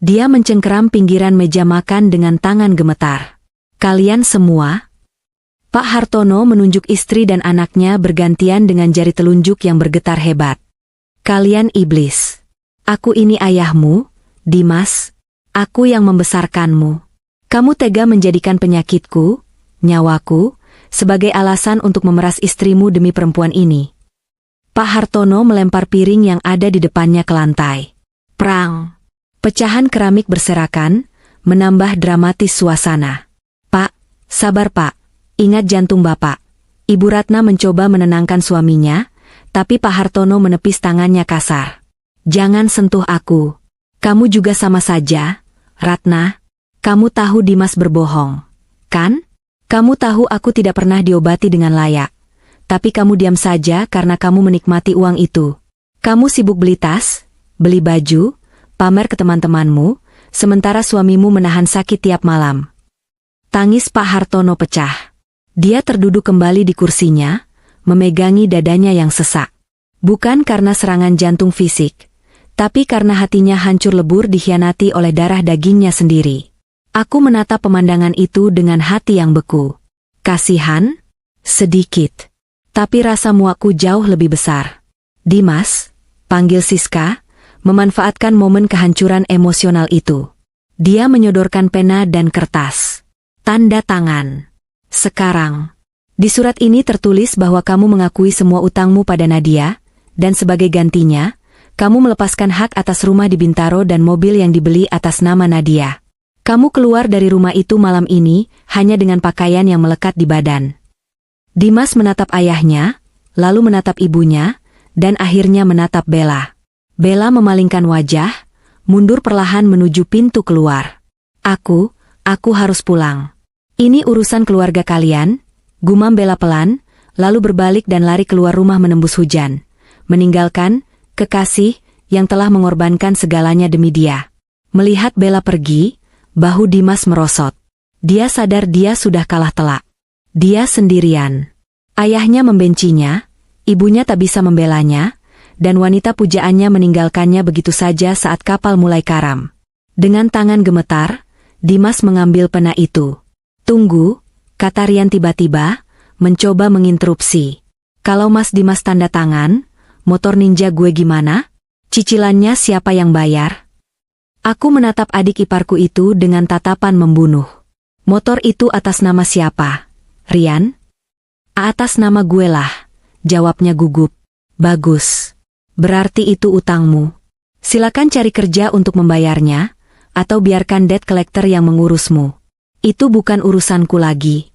[SPEAKER 1] Dia mencengkeram pinggiran meja makan dengan tangan gemetar. Kalian semua? Pak Hartono menunjuk istri dan anaknya bergantian dengan jari telunjuk yang bergetar hebat. Kalian iblis. Aku ini ayahmu, Dimas. Aku yang membesarkanmu. Kamu tega menjadikan penyakitku, nyawaku, sebagai alasan untuk memeras istrimu demi perempuan ini. Pak Hartono melempar piring yang ada di depannya ke lantai. Prang! Pecahan keramik berserakan, menambah dramatis suasana. Pak, sabar Pak, ingat jantung Bapak. Ibu Ratna mencoba menenangkan suaminya, tapi Pak Hartono menepis tangannya kasar. Jangan sentuh aku. Kamu juga sama saja, Ratna. Kamu tahu Dimas berbohong, kan? Kamu tahu aku tidak pernah diobati dengan layak. Tapi kamu diam saja karena kamu menikmati uang itu. Kamu sibuk beli tas, beli baju, pamer ke teman-temanmu, sementara suamimu menahan sakit tiap malam. Tangis Pak Hartono pecah. Dia terduduk kembali di kursinya, memegangi dadanya yang sesak. Bukan karena serangan jantung fisik, tapi karena hatinya hancur lebur dikhianati oleh darah dagingnya sendiri. Aku menatap pemandangan itu dengan hati yang beku. Kasihan? Sedikit. Tapi rasa muakku jauh lebih besar. Dimas, panggil Siska, memanfaatkan momen kehancuran emosional itu. Dia menyodorkan pena dan kertas. Tanda tangan. Sekarang. Di surat ini tertulis bahwa kamu mengakui semua utangmu pada Nadia, dan sebagai gantinya, kamu melepaskan hak atas rumah di Bintaro dan mobil yang dibeli atas nama Nadia. Kamu keluar dari rumah itu malam ini, hanya dengan pakaian yang melekat di badan. Dimas menatap ayahnya, lalu menatap ibunya, dan akhirnya menatap Bella. Bella memalingkan wajah, mundur perlahan menuju pintu keluar. Aku harus pulang. Ini urusan keluarga kalian, gumam Bella pelan, lalu berbalik dan lari keluar rumah menembus hujan. Meninggalkan kekasih yang telah mengorbankan segalanya demi dia. Melihat Bella pergi, bahu Dimas merosot. Dia sadar dia sudah kalah telak. Dia sendirian. Ayahnya membencinya, ibunya tak bisa membelanya, dan wanita pujaannya meninggalkannya begitu saja saat kapal mulai karam. Dengan tangan gemetar, Dimas mengambil pena itu. Tunggu, kata Rian tiba-tiba, mencoba menginterupsi. Kalau Mas Dimas tanda tangan, motor ninja gue gimana? Cicilannya siapa yang bayar? Aku menatap adik iparku itu dengan tatapan membunuh. Motor itu atas nama siapa? Rian? Atas nama gue lah, jawabnya gugup. Bagus. Berarti itu utangmu. Silakan cari kerja untuk membayarnya, atau biarkan debt collector yang mengurusmu. Itu bukan urusanku lagi.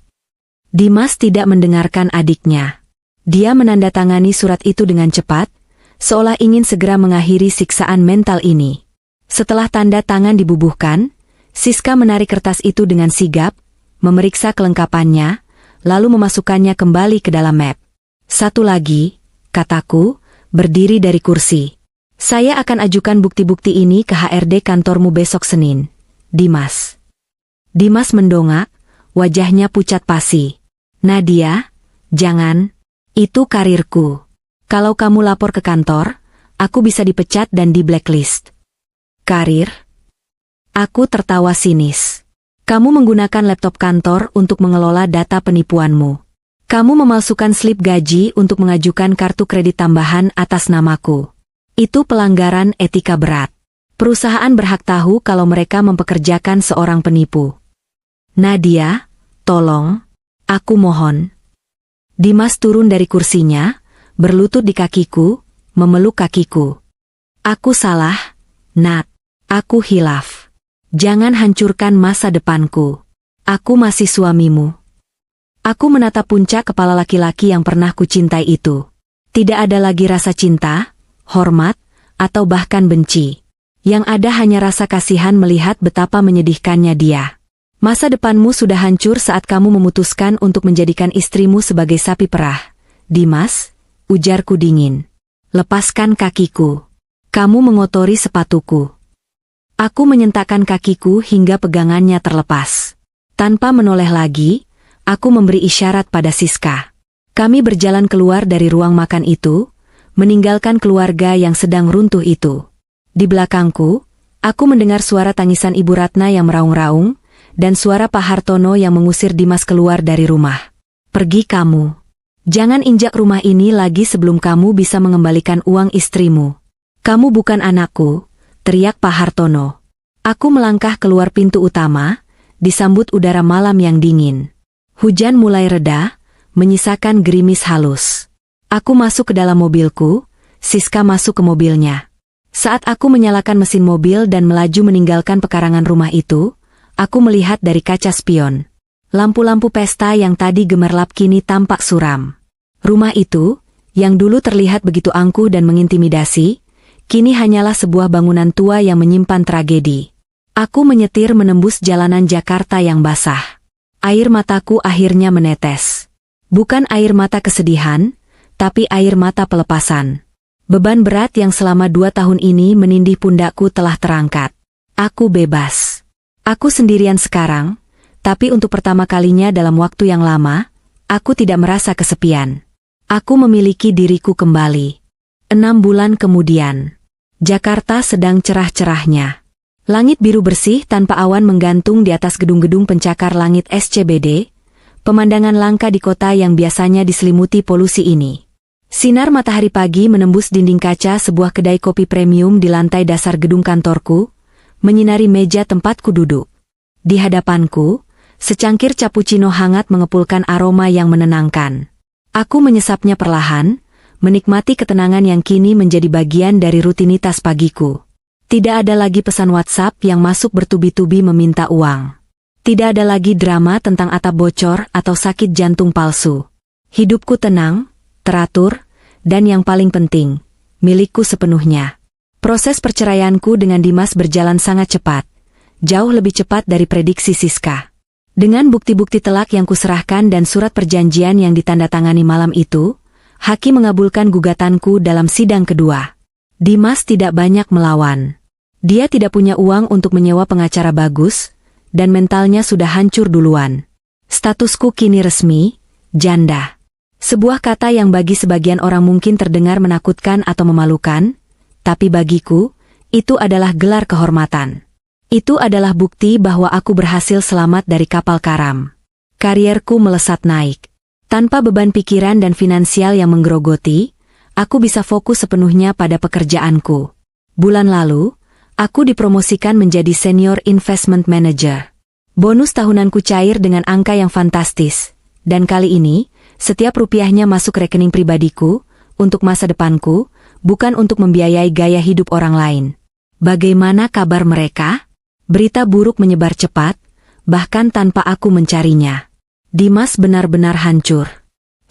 [SPEAKER 1] Dimas tidak mendengarkan adiknya. Dia menandatangani surat itu dengan cepat, seolah ingin segera mengakhiri siksaan mental ini. Setelah tanda tangan dibubuhkan, Siska menarik kertas itu dengan sigap, memeriksa kelengkapannya, lalu memasukkannya kembali ke dalam map. Satu lagi, kataku, berdiri dari kursi. Saya akan ajukan bukti-bukti ini ke HRD kantormu besok Senin. Dimas. Dimas mendongak, wajahnya pucat pasi. Nadia, jangan. Itu karirku. Kalau kamu lapor ke kantor, aku bisa dipecat dan di blacklist. Karir? Aku tertawa sinis. Kamu menggunakan laptop kantor untuk mengelola data penipuanmu. Kamu memalsukan slip gaji untuk mengajukan kartu kredit tambahan atas namaku. Itu pelanggaran etika berat. Perusahaan berhak tahu kalau mereka mempekerjakan seorang penipu. Nadia, tolong, aku mohon. Dimas turun dari kursinya, berlutut di kakiku, memeluk kakiku. Aku salah, Nat. Aku hilaf. Jangan hancurkan masa depanku. Aku masih suamimu. Aku menatap puncak kepala laki-laki yang pernah kucintai itu. Tidak ada lagi rasa cinta, hormat, atau bahkan benci. Yang ada hanya rasa kasihan melihat betapa menyedihkannya dia. Masa depanmu sudah hancur saat kamu memutuskan untuk menjadikan istrimu sebagai sapi perah. Dimas, ujarku dingin. Lepaskan kakiku. Kamu mengotori sepatuku. Aku menyentakkan kakiku hingga pegangannya terlepas. Tanpa menoleh lagi, aku memberi isyarat pada Siska. Kami berjalan keluar dari ruang makan itu, meninggalkan keluarga yang sedang runtuh itu. Di belakangku, aku mendengar suara tangisan Ibu Ratna yang meraung-raung, dan suara Pak Hartono yang mengusir Dimas keluar dari rumah. Pergi kamu. Jangan injak rumah ini lagi sebelum kamu bisa mengembalikan uang istrimu. Kamu bukan anakku, teriak Pak Hartono. Aku melangkah keluar pintu utama, disambut udara malam yang dingin. Hujan mulai reda, menyisakan gerimis halus. Aku masuk ke dalam mobilku, Siska masuk ke mobilnya. Saat aku menyalakan mesin mobil dan melaju meninggalkan pekarangan rumah itu, aku melihat dari kaca spion. Lampu-lampu pesta yang tadi gemerlap kini tampak suram. Rumah itu, yang dulu terlihat begitu angkuh dan mengintimidasi, kini hanyalah sebuah bangunan tua yang menyimpan tragedi. Aku menyetir menembus jalanan Jakarta yang basah. Air mataku akhirnya menetes. Bukan air mata kesedihan, tapi air mata pelepasan. Beban berat yang selama 2 tahun ini menindih pundakku telah terangkat. Aku bebas. Aku sendirian sekarang, tapi untuk pertama kalinya dalam waktu yang lama, aku tidak merasa kesepian. Aku memiliki diriku kembali. 6 bulan kemudian, Jakarta sedang cerah-cerahnya. Langit biru bersih tanpa awan menggantung di atas gedung-gedung pencakar langit SCBD, pemandangan langka di kota yang biasanya diselimuti polusi ini. Sinar matahari pagi menembus dinding kaca sebuah kedai kopi premium di lantai dasar gedung kantorku, menyinari meja tempatku duduk. Di hadapanku, secangkir cappuccino hangat mengepulkan aroma yang menenangkan. Aku menyesapnya perlahan, menikmati ketenangan yang kini menjadi bagian dari rutinitas pagiku. Tidak ada lagi pesan WhatsApp yang masuk bertubi-tubi meminta uang. Tidak ada lagi drama tentang atap bocor atau sakit jantung palsu. Hidupku tenang, teratur, dan yang paling penting, milikku sepenuhnya. Proses perceraianku dengan Dimas berjalan sangat cepat, jauh lebih cepat dari prediksi Siska. Dengan bukti-bukti telak yang kuserahkan dan surat perjanjian yang ditandatangani malam itu, hakim mengabulkan gugatanku dalam sidang kedua. Dimas tidak banyak melawan. Dia tidak punya uang untuk menyewa pengacara bagus, dan mentalnya sudah hancur duluan. Statusku kini resmi, janda. Sebuah kata yang bagi sebagian orang mungkin terdengar menakutkan atau memalukan, tapi bagiku, itu adalah gelar kehormatan. Itu adalah bukti bahwa aku berhasil selamat dari kapal karam. Karierku melesat naik. Tanpa beban pikiran dan finansial yang menggerogoti, aku bisa fokus sepenuhnya pada pekerjaanku. Bulan lalu, aku dipromosikan menjadi Senior Investment Manager. Bonus tahunanku cair dengan angka yang fantastis, dan kali ini, setiap rupiahnya masuk rekening pribadiku, untuk masa depanku, bukan untuk membiayai gaya hidup orang lain. Bagaimana kabar mereka? Berita buruk menyebar cepat, bahkan tanpa aku mencarinya. Dimas benar-benar hancur.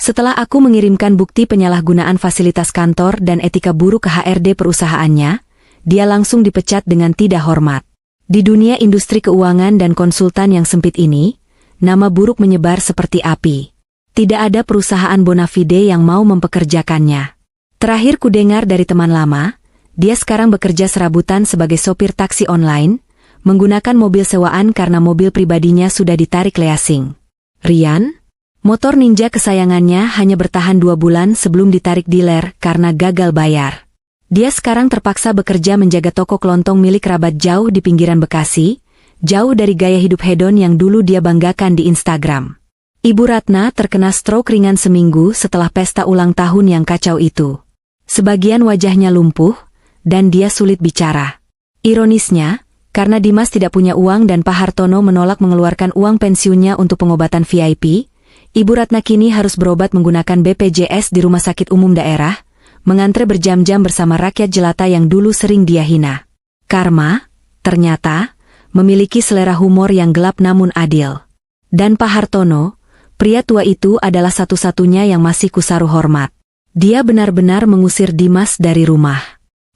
[SPEAKER 1] Setelah aku mengirimkan bukti penyalahgunaan fasilitas kantor dan etika buruk ke HRD perusahaannya, dia langsung dipecat dengan tidak hormat. Di dunia industri keuangan dan konsultan yang sempit ini, nama buruk menyebar seperti api. Tidak ada perusahaan bona fide yang mau mempekerjakannya. Terakhir kudengar dari teman lama, dia sekarang bekerja serabutan sebagai sopir taksi online, menggunakan mobil sewaan karena mobil pribadinya sudah ditarik leasing. Rian, motor ninja kesayangannya hanya bertahan 2 bulan sebelum ditarik dealer karena gagal bayar. Dia sekarang terpaksa bekerja menjaga toko kelontong milik kerabat jauh di pinggiran Bekasi, jauh dari gaya hidup hedon yang dulu dia banggakan di Instagram. Ibu Ratna terkena stroke ringan seminggu setelah pesta ulang tahun yang kacau itu. Sebagian wajahnya lumpuh, dan dia sulit bicara. Ironisnya, karena Dimas tidak punya uang dan Pak Hartono menolak mengeluarkan uang pensiunnya untuk pengobatan VIP, Ibu Ratna kini harus berobat menggunakan BPJS di rumah sakit umum daerah, mengantre berjam-jam bersama rakyat jelata yang dulu sering dia hina. Karma, ternyata, memiliki selera humor yang gelap namun adil. Dan Pak Hartono, pria tua itu adalah satu-satunya yang masih kusaruh hormat. Dia benar-benar mengusir Dimas dari rumah.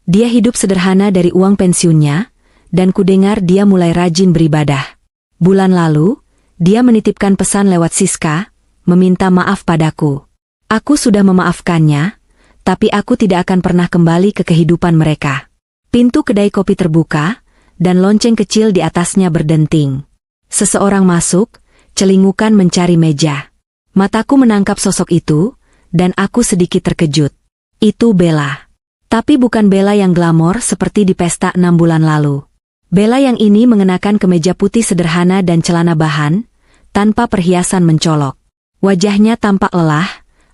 [SPEAKER 1] Dia hidup sederhana dari uang pensiunnya, dan kudengar dia mulai rajin beribadah. Bulan lalu, dia menitipkan pesan lewat Siska, meminta maaf padaku. Aku sudah memaafkannya, tapi aku tidak akan pernah kembali ke kehidupan mereka. Pintu kedai kopi terbuka, dan lonceng kecil di atasnya berdenting. Seseorang masuk, celingukan mencari meja. Mataku menangkap sosok itu, dan aku sedikit terkejut. Itu Bella. Tapi bukan Bella yang glamor seperti di pesta 6 bulan lalu. Bella yang ini mengenakan kemeja putih sederhana dan celana bahan, tanpa perhiasan mencolok. Wajahnya tampak lelah,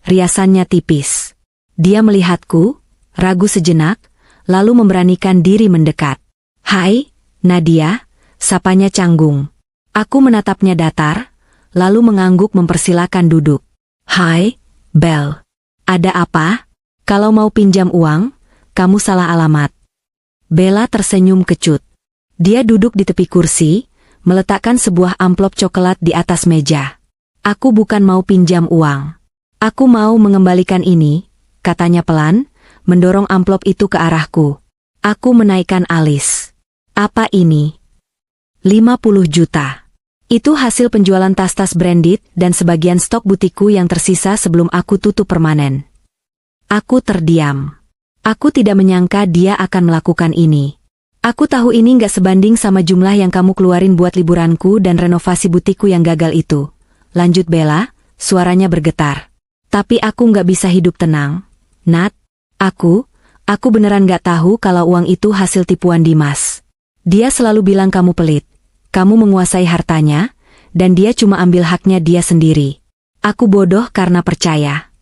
[SPEAKER 1] riasannya tipis. Dia melihatku, ragu sejenak, lalu memberanikan diri mendekat. "Hai, Nadia," sapanya canggung. Aku menatapnya datar, lalu mengangguk mempersilakan duduk. "Hai, Bel. Ada apa? Kalau mau pinjam uang, kamu salah alamat." Bella tersenyum kecut. Dia duduk di tepi kursi, meletakkan sebuah amplop coklat di atas meja. "Aku bukan mau pinjam uang. Aku mau mengembalikan ini," katanya pelan, mendorong amplop itu ke arahku. Aku menaikkan alis. "Apa ini?" 50 juta. Itu hasil penjualan tas-tas branded dan sebagian stok butikku yang tersisa sebelum aku tutup permanen. Aku terdiam. Aku tidak menyangka dia akan melakukan ini. Aku tahu ini nggak sebanding sama jumlah yang kamu keluarin buat liburanku dan renovasi butikku yang gagal itu. Lanjut Bella, suaranya bergetar. Tapi aku nggak bisa hidup tenang. Nat, aku beneran nggak tahu kalau uang itu hasil tipuan Dimas. Dia selalu bilang kamu pelit. Kamu menguasai hartanya, dan dia cuma ambil haknya dia sendiri. Aku bodoh karena percaya.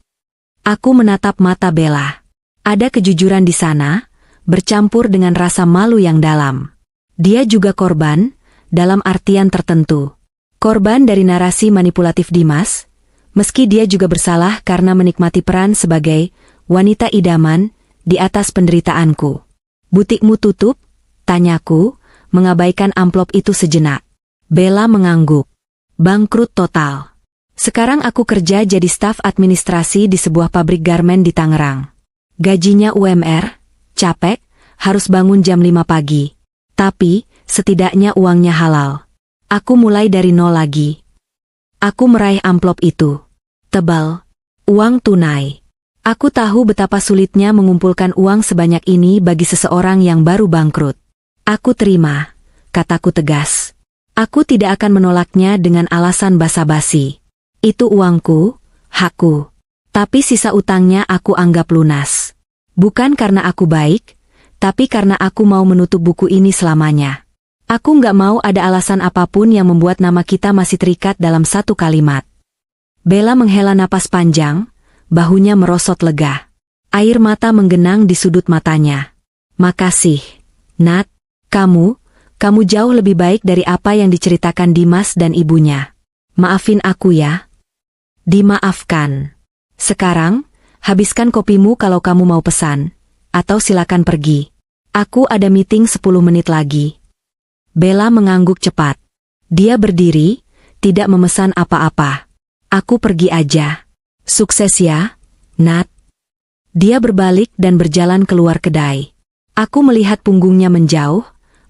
[SPEAKER 1] Aku menatap mata Bella. Ada kejujuran di sana, bercampur dengan rasa malu yang dalam. Dia juga korban, dalam artian tertentu. Korban dari narasi manipulatif Dimas, meski dia juga bersalah karena menikmati peran sebagai wanita idaman di atas penderitaanku. Butikmu tutup? Tanyaku, mengabaikan amplop itu sejenak. Bella mengangguk. Bangkrut total. Sekarang aku kerja jadi staf administrasi di sebuah pabrik garmen di Tangerang. Gajinya UMR, capek, harus bangun jam 5 pagi. Tapi, setidaknya uangnya halal. Aku mulai dari nol lagi. Aku meraih amplop itu. Tebal. Uang tunai. Aku tahu betapa sulitnya mengumpulkan uang sebanyak ini bagi seseorang yang baru bangkrut. Aku terima, kataku tegas. Aku tidak akan menolaknya dengan alasan basa-basi. Itu uangku, hakku. Tapi sisa utangnya aku anggap lunas. Bukan karena aku baik, tapi karena aku mau menutup buku ini selamanya. Aku nggak mau ada alasan apapun yang membuat nama kita masih terikat dalam satu kalimat. Bella menghela napas panjang, bahunya merosot lega. Air mata menggenang di sudut matanya. Makasih, Nat. Kamu jauh lebih baik dari apa yang diceritakan Dimas dan ibunya. Maafin aku ya. Dimaafkan. Sekarang, habiskan kopimu kalau kamu mau pesan, atau silakan pergi. Aku ada meeting 10 menit lagi. Bella mengangguk cepat. Dia berdiri, tidak memesan apa-apa. Aku pergi aja. Sukses ya, Nat. Dia berbalik dan berjalan keluar kedai. Aku melihat punggungnya menjauh,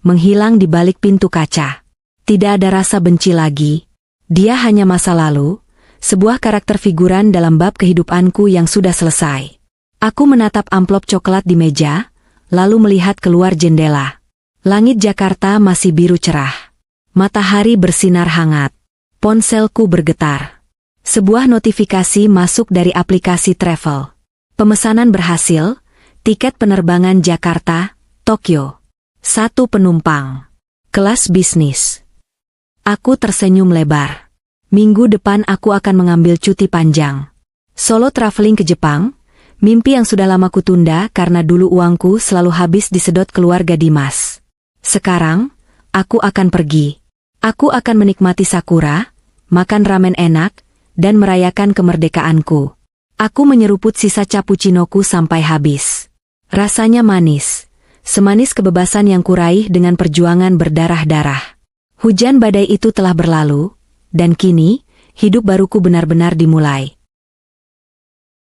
[SPEAKER 1] menghilang di balik pintu kaca. Tidak ada rasa benci lagi. Dia hanya masa lalu, sebuah karakter figuran dalam bab kehidupanku yang sudah selesai. Aku menatap amplop coklat di meja, lalu melihat keluar jendela. Langit Jakarta masih biru cerah. Matahari bersinar hangat. Ponselku bergetar. Sebuah notifikasi masuk dari aplikasi travel. Pemesanan berhasil, tiket penerbangan Jakarta, Tokyo. 1 penumpang. Kelas bisnis. Aku tersenyum lebar. Minggu depan aku akan mengambil cuti panjang. Solo traveling ke Jepang, mimpi yang sudah lama kutunda karena dulu uangku selalu habis disedot keluarga Dimas. Sekarang, aku akan pergi. Aku akan menikmati sakura, makan ramen enak, dan merayakan kemerdekaanku. Aku menyeruput sisa cappuccinoku sampai habis. Rasanya manis. Semanis kebebasan yang kuraih dengan perjuangan berdarah-darah. Hujan badai itu telah berlalu, dan kini, hidup baruku benar-benar dimulai.